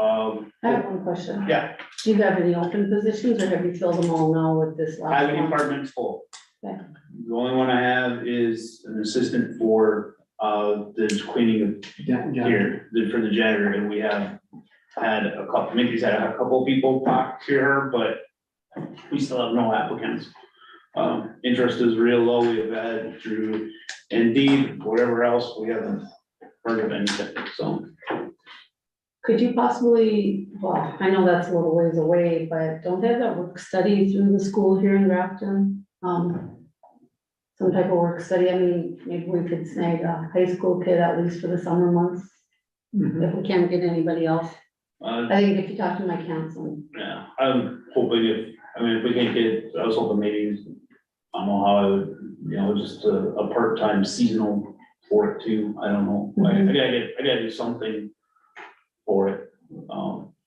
I have one question. yeah, Do you have any open positions or have you filled them all now with this last highway one? department's full. Okay. The only one I have is an assistant for, the cleaning of here, for the janitor, and we have had a couple, Mickey's had a couple people talk to her, but we still have no applicants. Interest is real low, we have had through Indeed, whatever else, we haven't heard of anything, so. Could you possibly, well, I know that's a little ways away, but don't they have that work study through the school here in Grafton? Some type of work study, I mean, maybe we could snag a high school kid at least for the summer months, if we can't get anybody else. I think if you talk to my counselor. Yeah, I'm hoping if we can't get, I was hoping maybe, I don't know how I would, just a part-time seasonal for it too, I don't know. I gotta do something for it.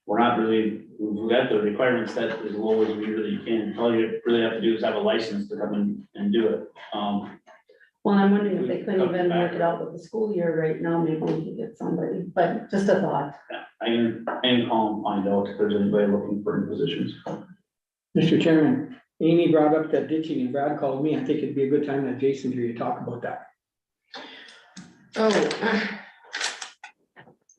We're not really, we've got the requirements set as low as we really can. All you really have to do is have a license to come in and do it. Well, I'm wondering if they couldn't even work it out with the school year right now, maybe we could get somebody, but just a thought. Yeah, I can call and find out if there's anybody looking for any positions. Mr. Chairman, Amy brought up that ditching and Brad called me. I think it'd be a good time that Jason here to talk about that. Oh.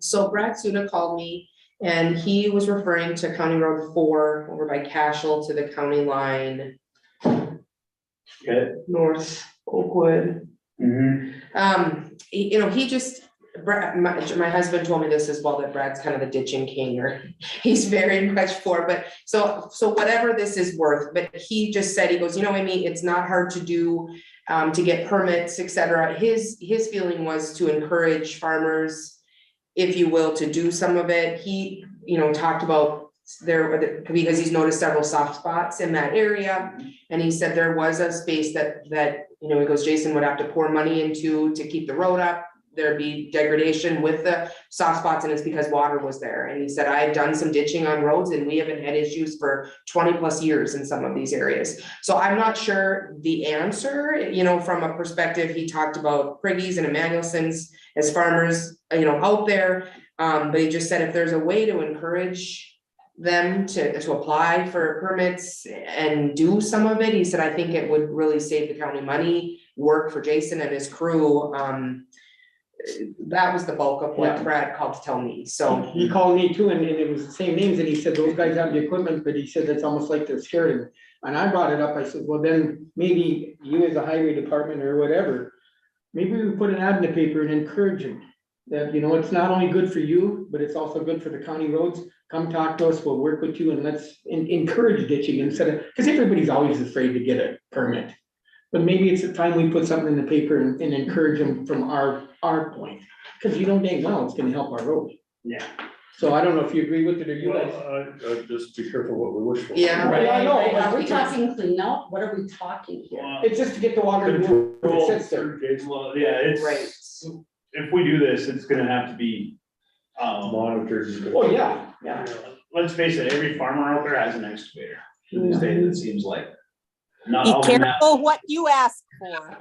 So Brad Suda called me and he was referring to County Road 4 over by Cashel to the county line. Okay. North Oakwood. He just, Brad, my husband told me this as well, that Brad's kind of the ditching king, or he's very much for, but so whatever this is worth, but he just said, he goes, Amy, it's not hard to do, to get permits, etc. His feeling was to encourage farmers, if you will, to do some of it. He, talked about because he's noticed several soft spots in that area. And he said there was a space that, you know, he goes, Jason would have to pour money into to keep the road up. There'd be degradation with the soft spots, and it's because water was there. And he said, I had done some ditching on roads and we haven't had issues for 20+ years in some of these areas. So I'm not sure the answer, you know, from a perspective, he talked about Priggies and Emmanuelsons as farmers, you know, out there. But he just said if there's a way to encourage them to apply for permits and do some of it, he said, I think it would really save the county money, work for Jason and his crew. That was the bulk of what Brad called to tell me, so. He called me too, and it was the same names, and he said, those guys have the equipment, but he said, it's almost like they're scared. And I brought it up, I said, well, then maybe you as a highway department or whatever, maybe we put an ad in the paper and encourage them. That, you know, it's not only good for you, but it's also good for the county roads. Come talk to us, we'll work with you, and let's encourage ditching instead of, because everybody's always afraid to get a permit. But maybe it's the time we put something in the paper and encourage them from our point, because you know dang well it's gonna help our road. Yeah. So I don't know if you agree with it or you guys. Just be careful what we wish for. Yeah. Right, I know. Are we talking clean out? What are we talking here? It's just to get the water. Control. It sits there. Well, yeah, it's, Right. if we do this, it's gonna have to be, Monitored. Oh, yeah, yeah. let's face it, every farmer out there has an excavator. These days, it seems like. Not all Be of them have. careful what you ask for.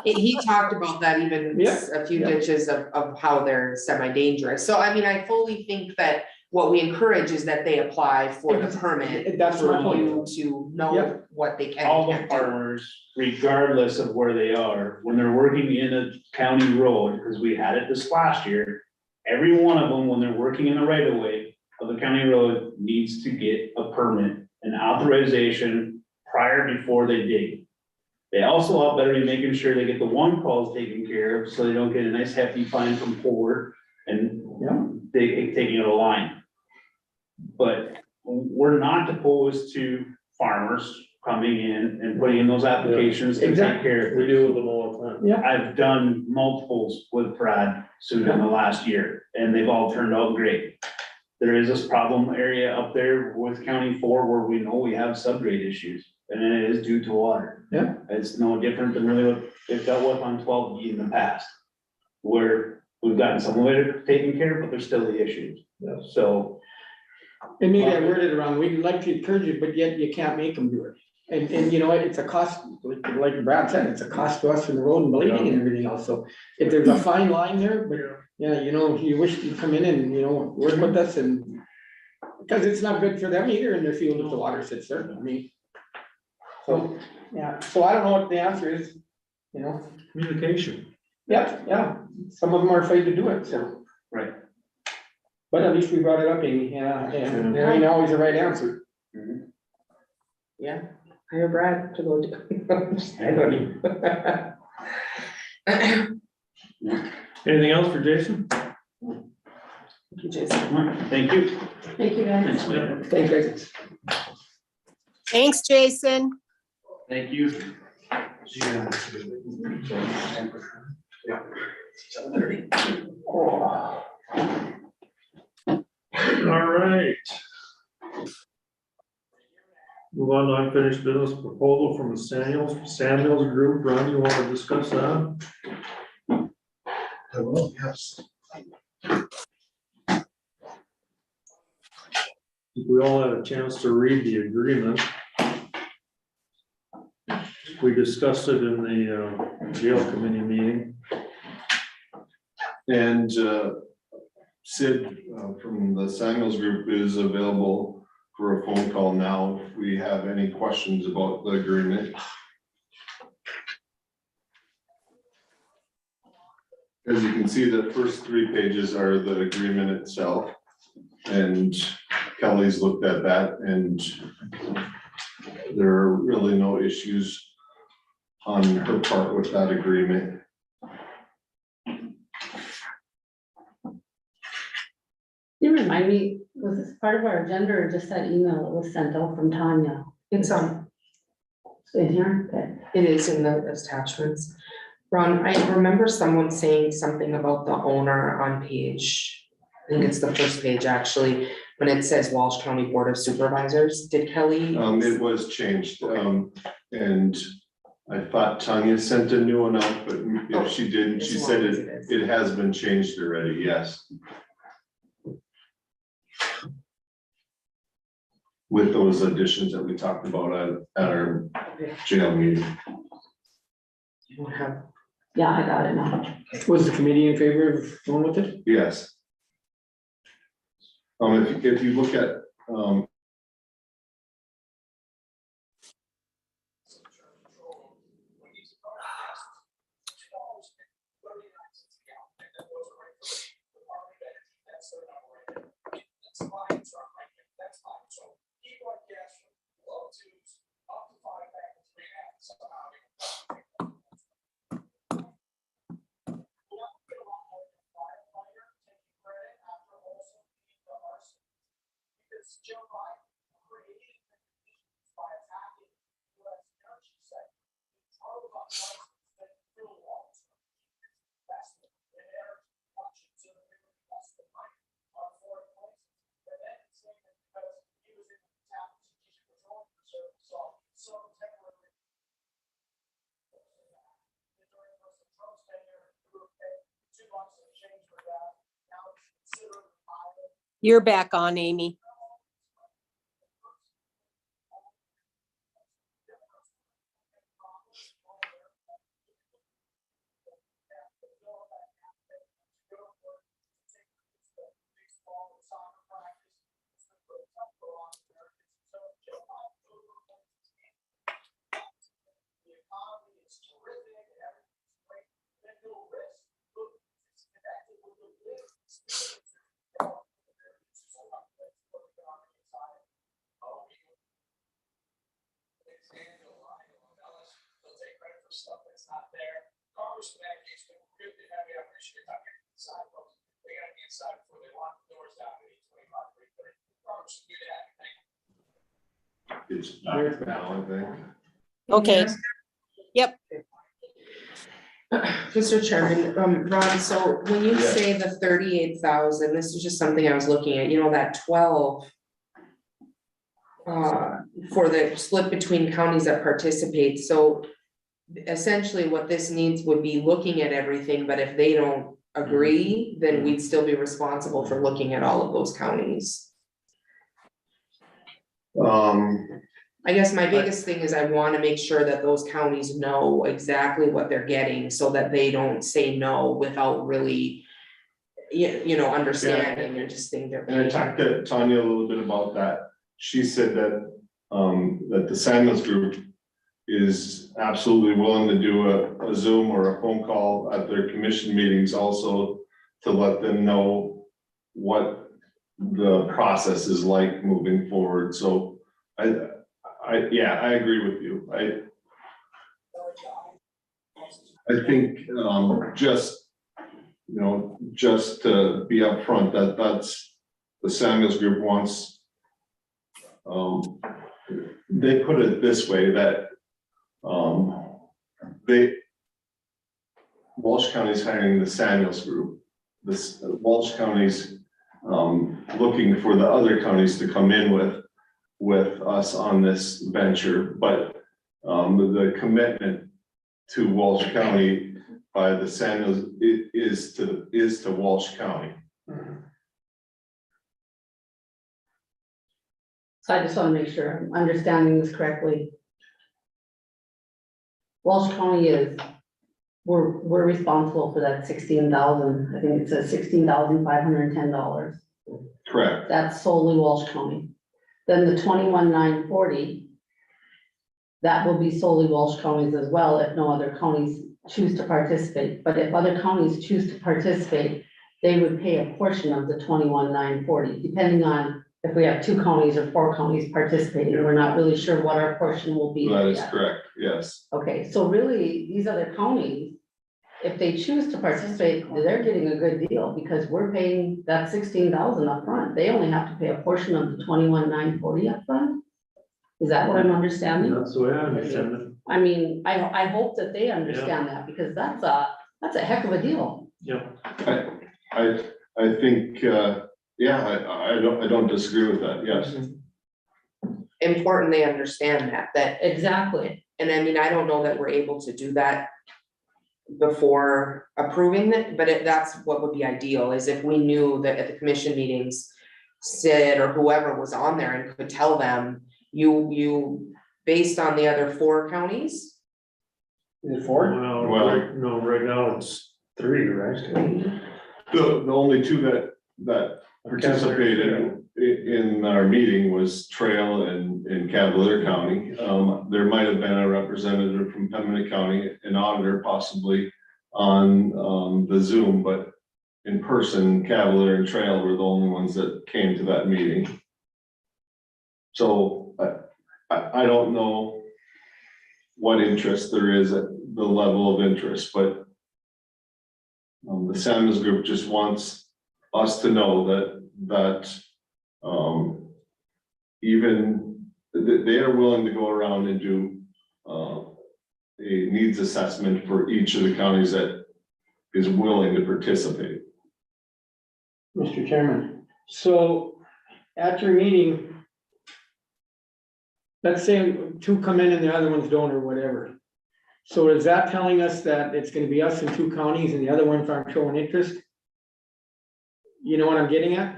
He talked about that even a few ditches of how they're semi-dangerous. So I mean, I fully think that what we encourage is that they apply for the permit. That's for my point. you to know what they can. All and the can't do. farmers, regardless of where they are, when they're working in a county road, because we had it this last year. Every one of them, when they're working in the right of way of the county road, needs to get a permit, an authorization prior before they dig. They also all better be making sure they get the one calls taken care of, so they don't get a nice hefty fine from Ford and they taking out a line. But we're not opposed to farmers coming in and putting in those applications to take care of it. We deal with them all the time. Yeah. I've done multiples with Brad soon in the last year, and they've all turned out great. There is this problem area up there with County 4 where we know we have subgrade issues, and it is due to water. Yeah. It's no different than really what they've dealt with on 12E in the past, where we've gotten some of it taken care of, but there's still the issues. So. And maybe I worded it wrong, we'd like to encourage it, but yet you can't make them do it. And you know, it's a cost, like Brad said, it's a cost to us for the road and blading and everything else, so if there's a fine line there, but yeah, you know, you wish you'd come in and, you know, work with us and. Because it's not good for them either in their field if the water sits there, I mean. So, yeah, so I don't know what the answer is, you know. Communication. Yeah, some of them are afraid to do it, so. Right. But at least we brought it up, Amy, and there ain't always a right answer. Yeah, hire Brad to go do. I don't even. Anything else for Jason? Thank you, Jason. Thank you. Thank you, guys. Thank you. Thanks, Jason. Thank you. All right. Move on to unfinished business proposal from the Samuels Group. Ron, you want to discuss that? I will, yes. We all had a chance to read the agreement. We discussed it in the jail committee meeting. And Sid from the Samuels Group is available for a phone call now if we have any questions about the agreement. As you can see, the first 3 pages are the agreement itself. And Kelly's looked at that and there are really no issues on her part with that agreement. You remind me, was this part of our agenda or just that email that was sent out from Tanya? It's in here, okay. It is in the attachments. Ron, I remember someone saying something about the owner on page, think it's the first page, actually, when it says Walsh County Board of Supervisors. Did Kelly? It was changed, and I thought Tanya sent a new one out, but if she didn't, she said it has been changed already, yes. With those additions that we talked about at our jail meeting. You don't have. Yeah, I got it now. Was the committee in favor of going with it? Yes. If you look at, You're back on, Amy. Stuff that's not there. Congress in that case, but we're good to have you. I appreciate that. Inside, folks. They gotta be inside before they lock the doors down at 8:25, 3:30. Congress, good to have you. Thank you. it's back now, I think. Okay. Yep. Mr. Chairman, Ron, so when you say the 38,000, this is just something I was looking at, you know, that 12. For the split between counties that participate, so essentially what this needs would be looking at everything, but if they don't agree, then we'd still be responsible for looking at all of those counties. I guess my biggest thing is I want to make sure that those counties know exactly what they're getting so that they don't say no without really, you know, understanding and just think they're. And I talked to Tanya a little bit about that. She said that, that the Samuels group is absolutely willing to do a Zoom or a phone call at their commission meetings also to let them know what the process is like moving forward. So yeah, I agree with you. I think, just, you know, just to be upfront, that's the Samuels group wants, they put it this way that Walsh County's hiring the Samuels group. This Walsh County's looking for the other counties to come in with us on this venture, but the commitment to Walsh County by the Samuels is to Walsh County. So I just want to make sure I'm understanding this correctly. Walsh County is, we're responsible for that 16,000, I think it says $16,510. Correct. That's solely Walsh County. Then the 21,940, that will be solely Walsh counties as well if no other counties choose to participate. But if other counties choose to participate, they would pay a portion of the 21,940, depending on if we have 2 counties or 4 counties participating. We're not really sure what our portion will be. That is yet. correct, yes. Okay, so really, these other counties, if they choose to participate, they're getting a good deal because we're paying that 16,000 up front. They only have to pay a portion of the 21,940 up front. Is that what I'm understanding? That's the way I understand it. I mean, I hope that they understand that because that's a heck of a deal. Yeah. I I think, yeah, I don't disagree with that, yes. Important they understand that, Exactly. and I mean, I don't know that we're able to do that before approving it, but that's what would be ideal, is if we knew that at the commission meetings, Sid or whoever was on there and could tell them, you, based on the other 4 counties. Is it four? No, right now it's 3, right? The only 2 that participated in our meeting was Trail and Cavalier County. There might have been a representative from Pembina County, an auditor possibly on the Zoom, but in person, Cavalier and Trail were the only ones that came to that meeting. So I don't know what interest there is at the level of interest, but the Sammons Group just wants us to know that even they are willing to go around and do a needs assessment for each of the counties that is willing to participate. Mr. Chairman, so at your meeting, let's say 2 come in and the other ones don't or whatever. So is that telling us that it's gonna be us in 2 counties and the other ones aren't showing interest? You know what I'm getting at?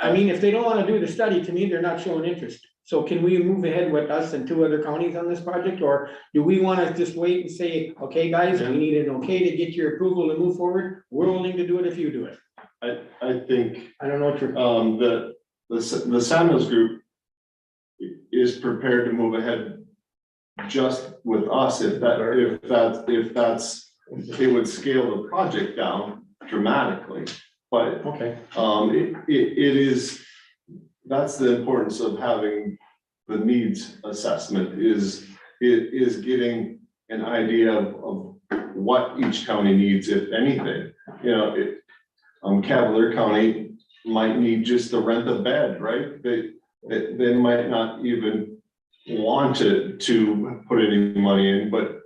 I mean, if they don't wanna do the study, to me, they're not showing interest. So can we move ahead with us and 2 other counties on this project, or do we wanna just wait and say, okay, guys, we need an okay to get your approval to move forward? We're willing to do it if you do it. I think I don't know what you're. the Samuels Group is prepared to move ahead just with us if that's, it would scale the project down dramatically. But okay, it is, that's the importance of having the needs assessment is getting an idea of what each county needs, if anything. You know, Cavalier County might need just to rent a bed, right? They might not even want to put any money in, but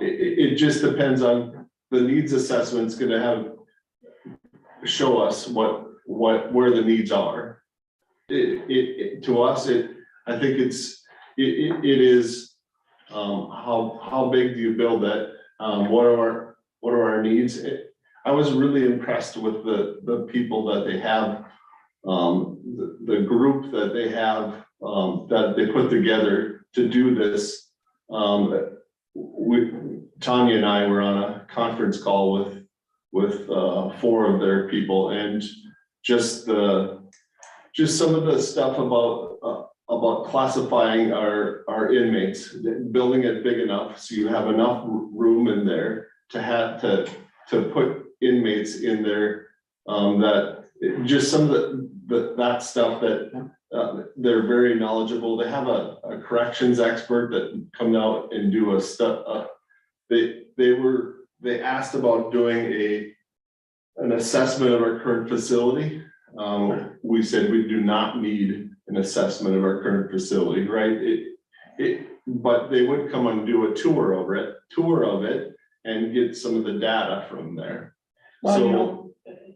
it just depends on the needs assessment's gonna show us where the needs are. To us, I think it is how big do you build that? What are our needs? I was really impressed with the people that they have, the group that they have, that they put together to do this. Tanya and I were on a conference call with 4 of their people, and just some of the stuff about classifying our inmates, building it big enough so you have enough room in there to put inmates in there, that just some of that stuff that they're very knowledgeable. They have a corrections expert that come out and do they asked about doing an assessment of our current facility. We said we do not need an assessment of our current facility, right? But they would come and do a tour of it and get some of the data from there. well, So, you know,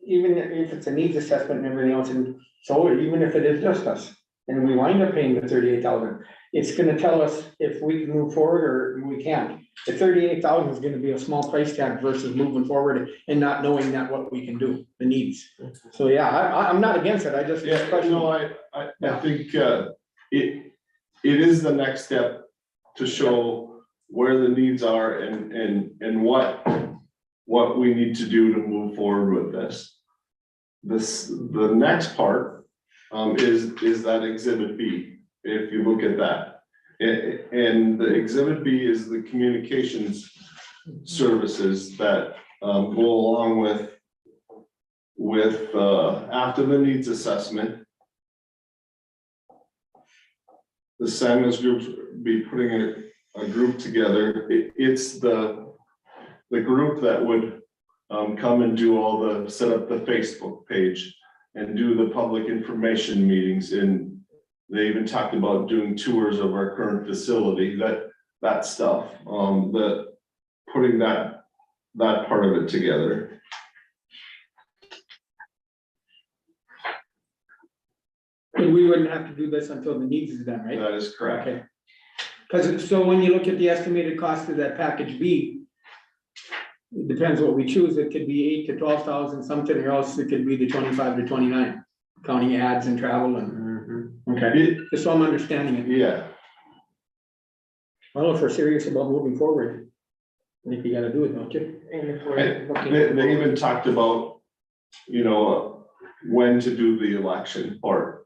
even if it's a needs assessment and everything else, and so even if it is just us, and we wind up paying the 38,000, it's gonna tell us if we can move forward or we can't. The 38,000 is gonna be a small price tag versus moving forward and not knowing that what we can do, the needs. So, yeah, I'm not against it, I just. yeah, no, I think it is the next step to show where the needs are and what we need to do to move forward with this. The next part is that Exhibit B, if you look at that. And the Exhibit B is the communications services that go along with after the needs assessment. The Samuels Group's be putting a group together. It's the group that would come and do set up the Facebook page and do the public information meetings. And they even talked about doing tours of our current facility, that stuff, putting that part of it together. we wouldn't have to do this until the needs is done, right? That is correct. Okay. Cause so when you look at the estimated cost of that package B, it depends what we choose, it could be 8 to 12,000 something, or else it could be the 25 to 29, counting ads and travel and, okay, just so I'm understanding it. Yeah, Well, if we're serious about moving forward, I think you gotta do it, don't you? And if we're looking. they even talked about, you know, when to do the election, or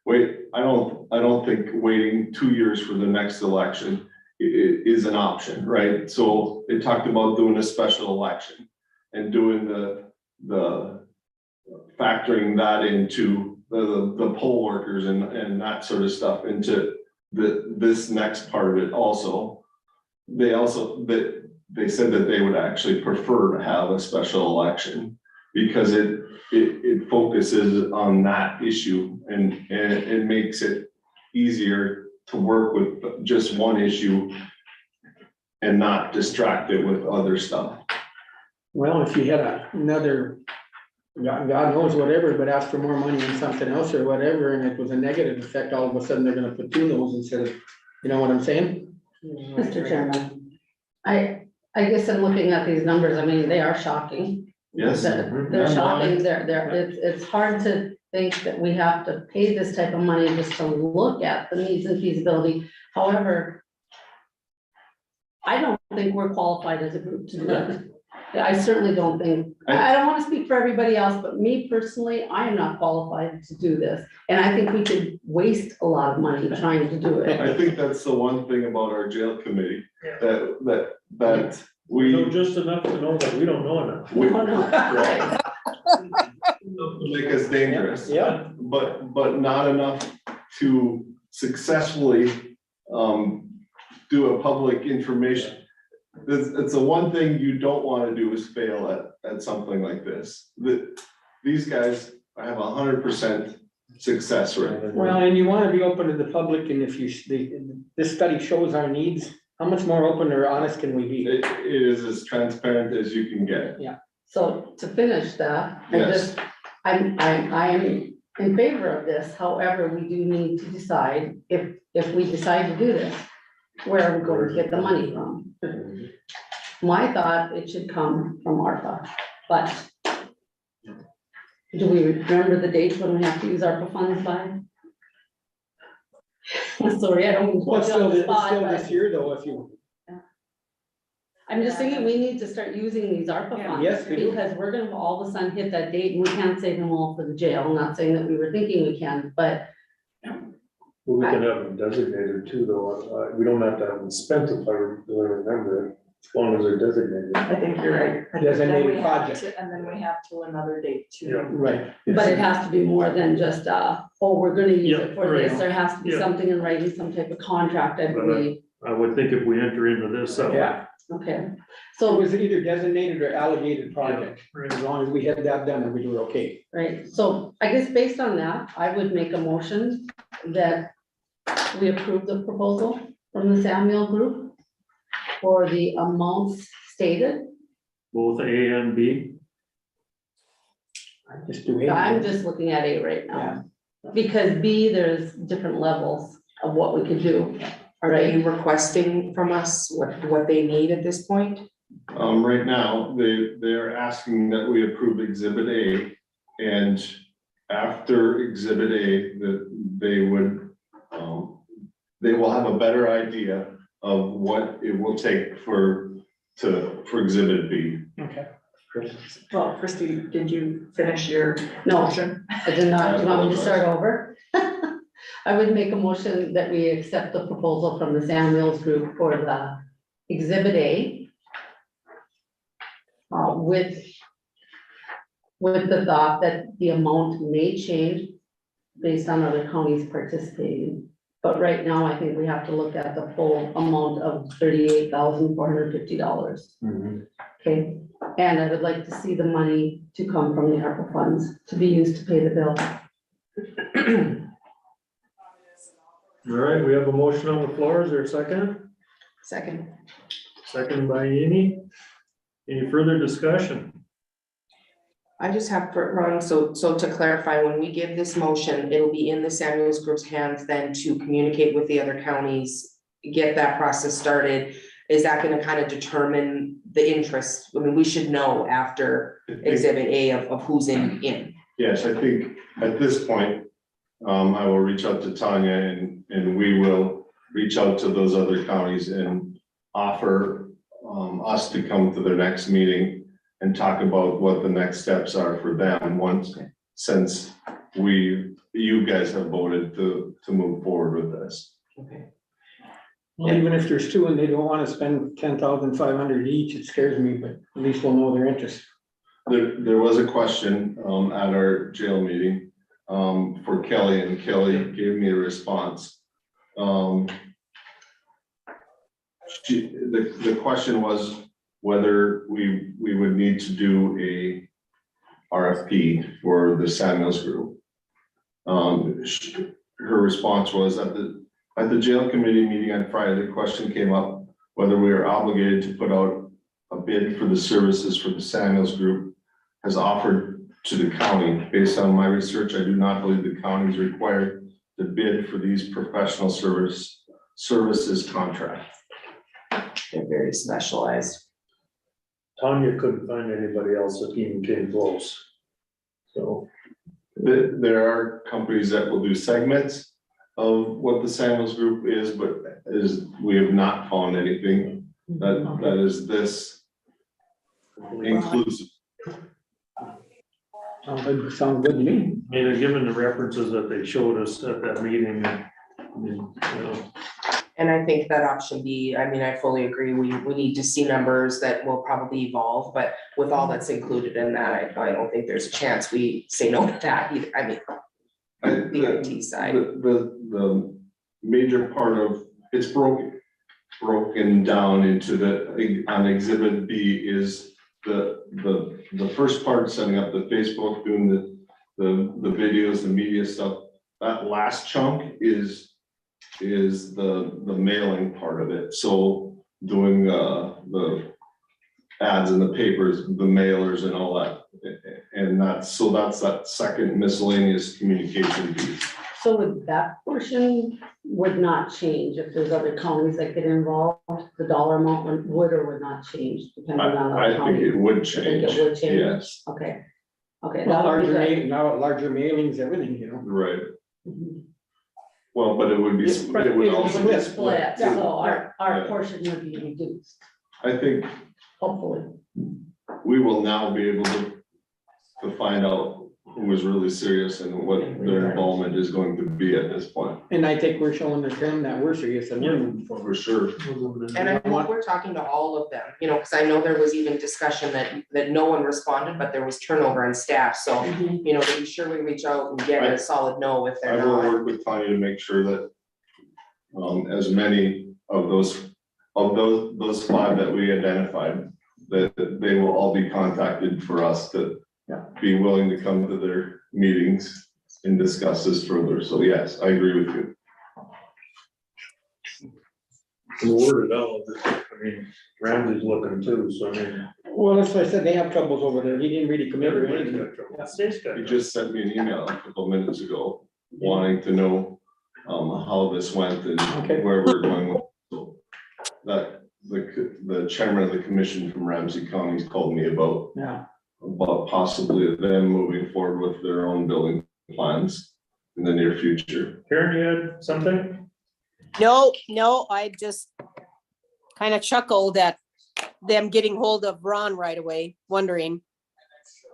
wait, I don't think waiting 2 years for the next election is an option, right? So they talked about doing a special election and doing the factoring that into the poll workers and that sort of stuff into this next part of it also. They said that they would actually prefer to have a special election because it focuses on that issue and it makes it easier to work with just one issue and not distract it with other stuff. Well, if you had another, God knows whatever, but ask for more money on something else or whatever, and it was a negative effect, all of a sudden they're gonna put 2 no's instead of, you know what I'm saying? Mr. Chairman, I guess in looking at these numbers, I mean, they are shocking. Yes. They're shocking, it's hard to think that we have to pay this type of money just to look at the needs and feasibility. However, I don't think we're qualified as a group to do that. I certainly don't think, I don't wanna speak for everybody else, but me personally, I am not qualified to do this. And I think we could waste a lot of money trying to do it. I think that's the one thing about our jail committee, that we know just enough to know that we don't know enough. No, no. make us dangerous. Yeah. But not enough to successfully do a public information. It's the one thing you don't want to do is fail at something like this. These guys have 100% success rate. Well, and you wanna be open to the public, and if this study shows our needs, how much more open or honest can we be? It is as transparent as you can get. So to finish that, Yes. I am in favor of this, however, we do need to decide if we decide to do this, where are we going to get the money from? My thought, it should come from ARPA, but do we remember the dates when we have to use ARPA funds by? I'm sorry, I don't. Well, put you on the it's spot, still but this year though, if you, I'm just thinking we need to start using these ARPA funds. Yes, we do. Because we're gonna all of a sudden hit that date and we can't save them all for the jail. I'm not saying that we were thinking we can, but Well, we can have them designated too, though. We don't have to have them spent if I remember it, as long as they're designated. I think you're right. And Designated then we have project. to- And then we have till another date too. Yeah. right. But it has to be more than just, we're gonna use it Yeah, for this, right. there has to be Yeah. something in writing, some type of contract, I believe, I would think if we enter into this, Yeah, okay. so it So, was either designated or allocated project, as long as we had that done, then we do okay. right, so I guess based on that, I would make a motion that we approve the proposal from the Samuel Group for the amounts stated. both A and B. I just do it. I'm just looking at A right now, because B, there's different levels of what we could do. Are they requesting from us what they need at this point? Right now, they're asking that we approve Exhibit A, and after Exhibit A, that they will have a better idea of what it will take for Exhibit B. Okay. Well, Christie, did you finish your No, motion? I did not, do you want me to start over? I would make a motion that we accept the proposal from the Samuels Group for the Exhibit A. With the thought that the amount may change based on other counties participating. But right now, I think we have to look at the full amount of $38,450. Okay, and I would like to see the money to come from the ARPA funds to be used to pay the bill. All right, we have a motion on the floor. Is there a second? Second. Second by Amy. Any further discussion? I just have for Ron, so to clarify, when we give this motion, it'll be in the Samuels Group's hands then to communicate with the other counties, get that process started. Is that gonna kind of determine the interest? I mean, we should know after exhibit A of who's in. Yes, I think at this point, I will reach out to Tanya and we will reach out to those other counties and offer us to come to their next meeting and talk about what the next steps are for them once, since you guys have voted to move forward with this. Okay. Well, even if there's two and they don't wanna spend 10,500 each, it scares me, but at least we'll know their interest. There was a question at our jail meeting for Kelly, and Kelly gave me a response. The question was whether we would need to do a RFP for the Samuels Group. Her response was at the jail committee meeting on Friday, the question came up whether we are obligated to put out a bid for the services for the Samuels Group has offered to the county. Based on my research, I do not believe the county is required to bid for these professional services contract. They're very specialized. Tanya couldn't find anybody else that even came close. So, There are companies that will do segments of what the Samuels Group is, but we have not found anything that is this inclusive. Sounds good to me. I mean, given the references that they showed us at that meeting, I mean, you know. And I think that option B, I mean, I fully agree, we need to see numbers that will probably evolve, but with all that's included in that, I don't think there's a chance we say no to that either, I mean. The IT side. The major part of, it's broken down into on exhibit B is the first part, setting up the Facebook, doing the videos, the media stuff. That last chunk is the mailing part of it. So doing the ads in the papers, the mailers and all that. And that's that second miscellaneous communication piece. So would that portion would not change if there's other counties that get involved? The dollar amount would or would not change depending on the I county? think it would I change. think it would change? Yes, Okay. Okay. Well, that would be larger, good. now larger mailings, everything, you know. right. Mhm. Well, but it would be, It's- it would it also It be would be split. split, so our Yeah. portion would be reduced, I think hopefully. we will now be able to find out who was really serious and what their involvement is going to be at this point, And I think we're showing the trend that we're serious and we're moving forward. for sure. And I hope we're talking to all of them, you know, because I know there was even discussion that no one responded, but there was turnover in staff, so, you know, to be sure we reach out and get a solid no if I they're will not. work with Tanya to make sure that as many of those five that we identified, that they will all be contacted for us to be willing to come to their meetings and discuss this further. So yes, I agree with you. The word it out, I mean, Ramsey's looking too, so I mean. Well, that's what I said, they have troubles over there. He didn't really commit or Everybody's anything. got trouble. State's got He trouble. just sent me an email a couple of minutes ago wanting to know how this went and Okay. where we're going with. So that the chairman of the commission from Ramsey County's called me about Yeah. possibly them moving forward with their own building plans in the near future. Karen, you had something? No, I just kind of chuckled at them getting hold of Ron right away, wondering.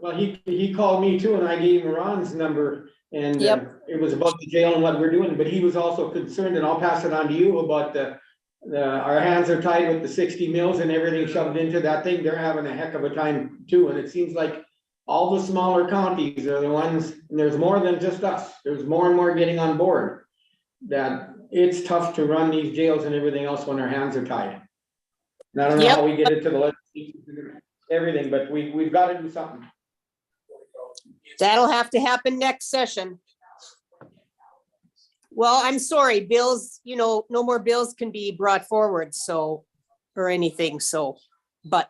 Well, he called me too and I gave him Ron's number and Yep. it was about the jail and what we're doing, but he was also concerned, and I'll pass it on to you about our hands are tied with the 60 mills and everything shoved into that thing. They're having a heck of a time too, and it seems like all the smaller counties are the ones, and there's more than just us. There's more and more getting on board. That it's tough to run these jails and everything else when our hands are tied. And I don't know how we get it to the legislation, everything, but we've got to do something. That'll have to happen next session. Well, I'm sorry, bills, no more bills can be brought forward, so, or anything, so, but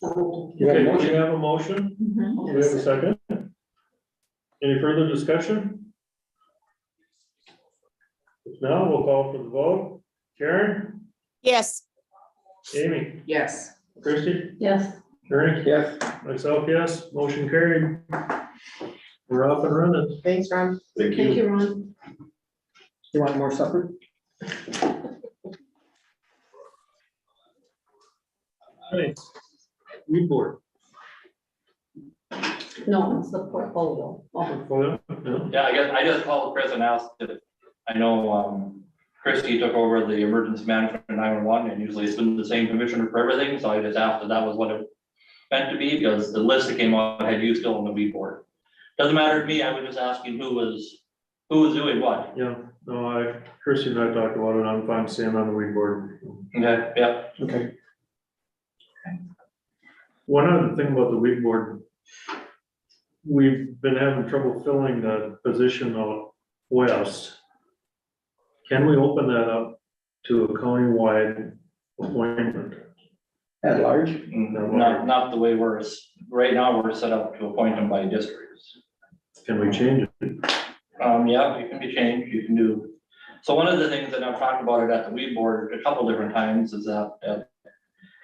Okay, we have a motion. Mhm. Do we have a second? Any further discussion? If not, we'll call for the vote. Karen, Yes. Amy, Yes. Christie, Yes. Ernie, Yes. myself, yes, motion carried. We're off and running. Thanks, Ron. Thank Thank you. you, Ron. You want more supper? Right. Weed board. No, it's the portfolio. Oh, Portfolio, yeah. Yeah, I just called Chris and asked if, I know, Christie took over the emergency management in 911, and usually it's been the same commissioner for everything, so I just asked if that was what it meant to be, because the list that came out had you still on the weed board. Doesn't matter to me, I was just asking who was doing what. Yeah, no, Christie and I talked about it, I'm fine staying on the weed board. Okay, yeah. Okay. One other thing about the weed board, we've been having trouble filling the position out west. Can we open that up to a county-wide appointment? At large? Not the way right now, we're set up to appoint them by districts. Can we change it? Yeah, it can be changed, you can do. So one of the things that I've talked about it at the weed board a couple different times is that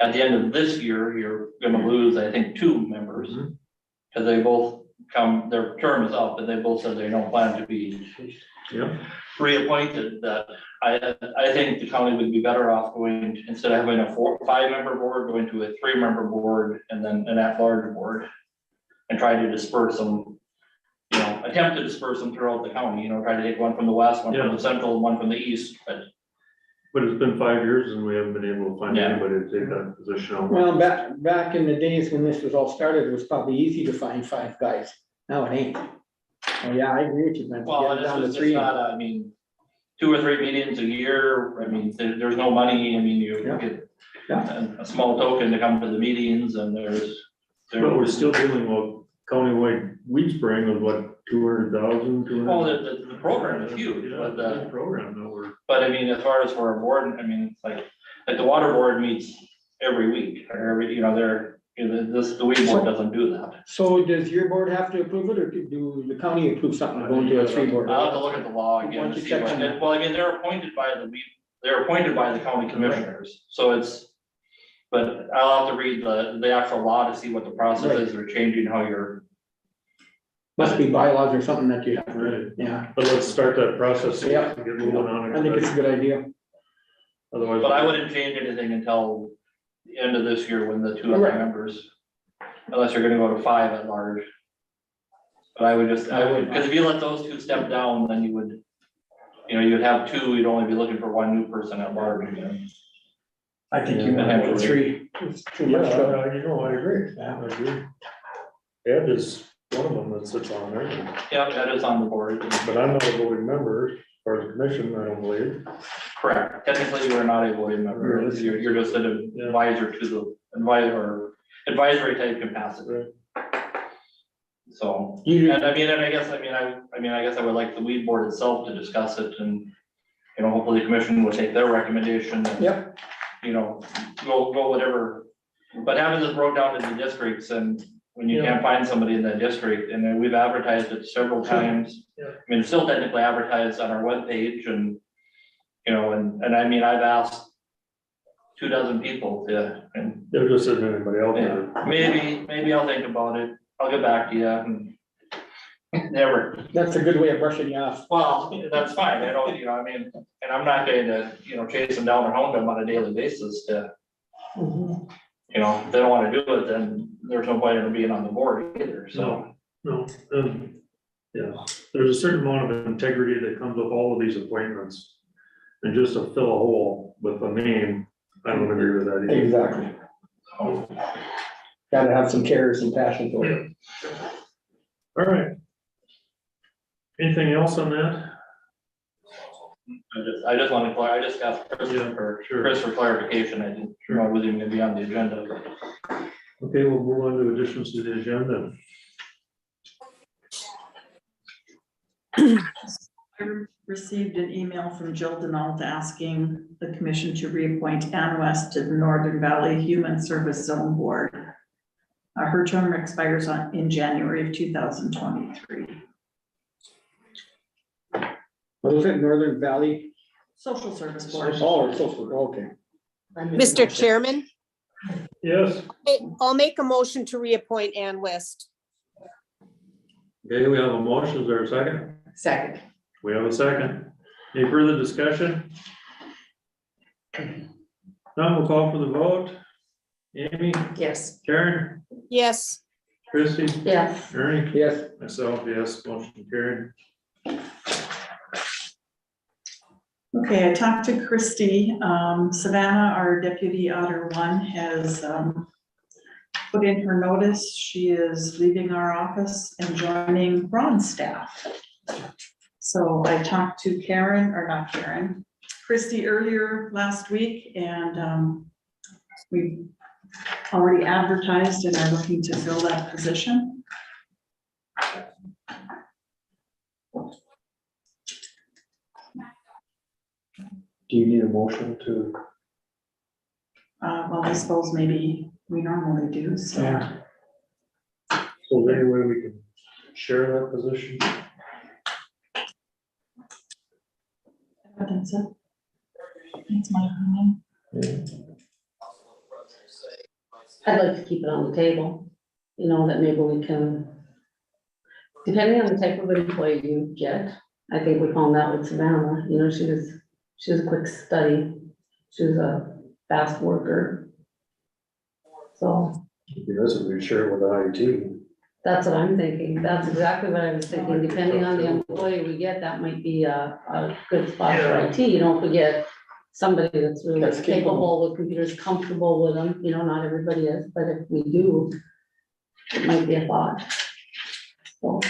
at the end of this year, you're gonna lose, I think, 2 members. Cause they both their term is up and they both said they don't plan to be reappointed, that I think the county would be better off going, instead of having a 4 or 5 member board, going to a 3-member board and then an at-large board. And try to disperse them, attempt to disperse them throughout the county, try to take one from the west, one from the central, and one from the east, But it's been 5 years and we haven't been able to find anybody to take that position on. Well, back in the days when this was all started, it was probably easy to find 5 guys. Now it ain't. Oh, yeah, I agree with you, man. well, Get it and it's down to just, 3. it's not, 2 or 3 meetings a year, there's no money, you get a small token to come to the meetings, and But we're still dealing with countywide weed spraying of what, 200,000, well, the program is huge, but the program that we're. but as far as for a board, it's like the water board meets every week, or every, the weed board doesn't do that. So does your board have to approve it, or do the county approve something going to a 3 board? I'll have to look at the law again Why to don't you see check what, on that? well, they're appointed by the county commissioners, so but I'll have to read the actual law to see what the process is, or changing how you're. Must be bylaws or something that you have to, yeah. But let's start that process. Yeah. Get moving on it. I think it's a good idea. Otherwise. But I wouldn't change anything until the end of this year when the 2 other Right. members, unless you're gonna go to 5 at large. But I would, because if you let those 2 step down, then you would, you'd have 2, you'd only be looking for 1 new person at large again. I think you might have 3. It's too much trouble. I agree. I agree. Ed is one of them that sits on there, Yeah, that is on the board. but I'm not a voting member, or the commission, I don't believe. Correct. Technically, you are not a voting member. You're just an advisor to the advisory type capacity. So, and I guess I would like the weed board itself to discuss it, and, hopefully the commission will take their recommendation. And, Yep. Go whatever. But having this broke down into districts, and when you can't find somebody in that district, and then we've advertised it several times. It's still technically advertised on our webpage, and, I've asked 24 people and. There just isn't anybody out there. Maybe I'll think about it. I'll get back to you, and never. That's a good way of brushing you off. Well, that's fine, and I'm not going to, chase them down or hound them on a daily basis to, if they don't wanna do it, then there's no point in being on the board either, so. No, yeah, there's a certain amount of integrity that comes with all of these appointments. And just to fill a hole with a name, I don't agree with that either. Exactly. Gotta have some care, some passion for it. All right. Anything else on that? I just want to I just asked Chris for clarification. I didn't know it was even gonna be on the agenda. Okay, we'll move on to additions to the agenda. I received an email from Jill Denault asking the commission to reappoint Ann West to the Northern Valley Human Service Zone Board. Her term expires in January of 2023. What was it, Northern Valley? Social Service Board. Oh, social, okay. Mr. Chairman, Yes, I'll make a motion to reappoint Ann West. okay, we have a motion, is there a second? Second. We have a second. Any further discussion? None, we'll call for the vote. Amy, Yes. Karen, Yes, Christie, Yes. Ernie, Yes, myself, yes, motion carried. Okay, I talked to Christy. Savannah, our deputy auditor one, has put in her notice. She is leaving our office and joining Ron's staff. So I talked to Karen, or not Karen, Christy earlier last week, and we already advertised and are looking to fill that position. Do you need a motion to? Well, I suppose maybe we normally do, so. Yeah. So is there any way we can share that position? I think so. That's my opinion. I'd like to keep it on the table, you know, that maybe we can, depending on the type of employee you get, I think we found that with Savannah, you know, she was a quick study, she was a fast worker. So He doesn't really share with IT. that's what I'm thinking, that's exactly what I was thinking, depending on the employee we get, that might be a good spot for IT, you know, if we get somebody that's really That's capable. capable with computers, comfortable with them, you know, not everybody is, but if we do, it might be a thought. So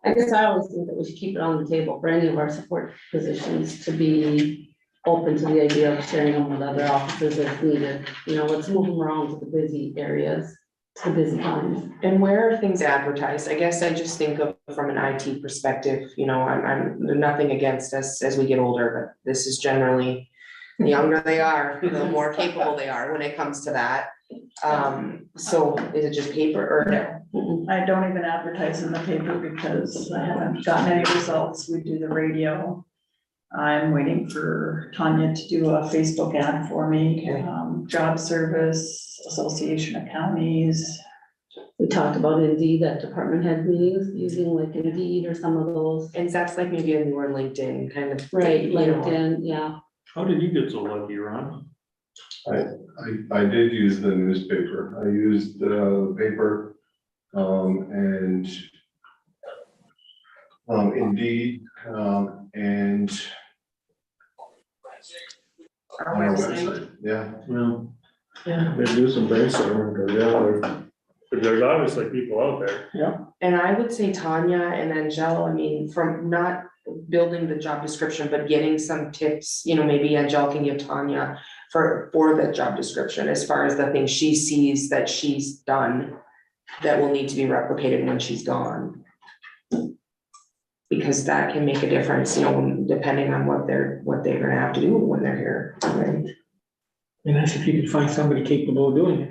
I guess I always think that we should keep it on the table for any of our support positions to be open to the idea of sharing them with other offices if needed. You know, let's move them around to the busy areas, to the busy times. And where are things advertised? I guess I just think of from an IT perspective, you know, I'm nothing against us as we get older, but this is generally, the younger they are, the more capable they are when it comes to that. So is it just paper or? I don't even advertise in the paper because I haven't gotten any results. We do the radio. I'm waiting for Tanya to do a Facebook ad for me. Okay. Job Service, Association of Counties. We talked about Indeed at department head meetings, using like Indeed or some of those. And that's like maybe a newer LinkedIn kind of. Right, you know. LinkedIn, yeah. How did you get so lucky, Ron? I did use the newspaper. I used the paper, and Indeed, and Our on our website. website, yeah. Well, Yeah. they do some brainstorming, because there's obviously people out there. And I would say Tanya and Angel, I mean, from not building the job description, but getting some tips, you know, maybe Angel can give Tanya for the job description, as far as the things she sees that she's done that will need to be replicated when she's gone. Because that can make a difference, you know, depending on what they're gonna have to do when they're here, right? and that's if you could find somebody capable of doing it,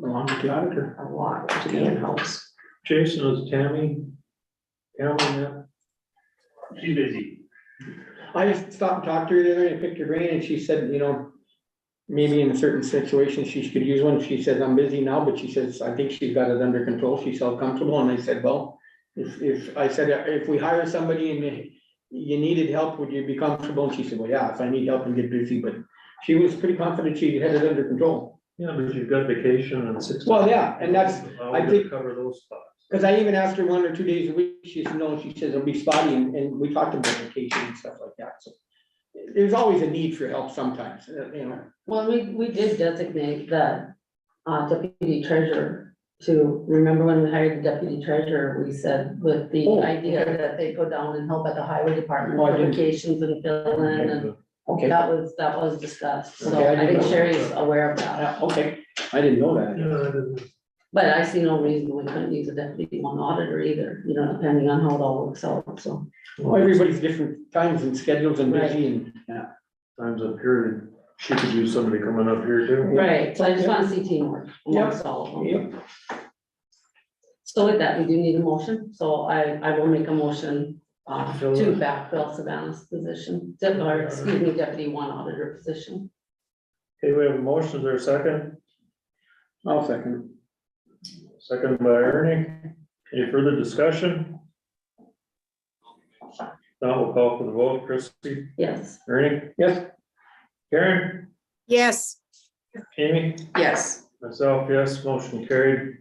along with the auditor. A lot to be in-house. Jason, is Tammy? Yeah. She's busy. I just stopped and talked to her the other day and picked her brain, and she said, you know, maybe in a certain situation, she could use one. She says, I'm busy now, but she says, I think she's got it under control. She's so comfortable. And I said, well, if we hire somebody and you needed help, would you be comfortable? And she said, well, yeah, if I need help and get busy, but she was pretty confident she had it under control. Yeah, but you've got vacation and 6. Well, yeah, and that's, I think, cover those spots. because I even asked her 1 or 2 days a week, she said, no, she says it'll be spotty, and we talked about vacation and stuff like that, so. There's always a need for help sometimes, you know. Well, we did designate the deputy treasurer to, remember when we hired the deputy treasurer, we said with the idea that they go down and help at the highway department Oh, I for didn't- vacations and fill in, and Okay, that was discussed, so Okay, I I didn't think know. Sherry's aware of that. yeah, okay, I didn't know that. Yeah, I didn't. But I see no reason we couldn't use a deputy one auditor either, you know, depending on how it all works out, so. Well, everybody's different times and schedules and busy and, yeah. Times up period. she could use somebody coming up here too. Right, so I just want to see teamwork amongst all of them. Yep. So with that, we do need a motion, so I will make a motion to backfill Savannah's position, or excuse me, deputy one auditor position. Okay, we have a motion, is there a second? I'll second. Second by Ernie. Any further discussion? Now we'll call for the vote. Christie, Yes. Ernie, Yes. Karen, Yes, Amy, Yes. myself, yes, motion carried.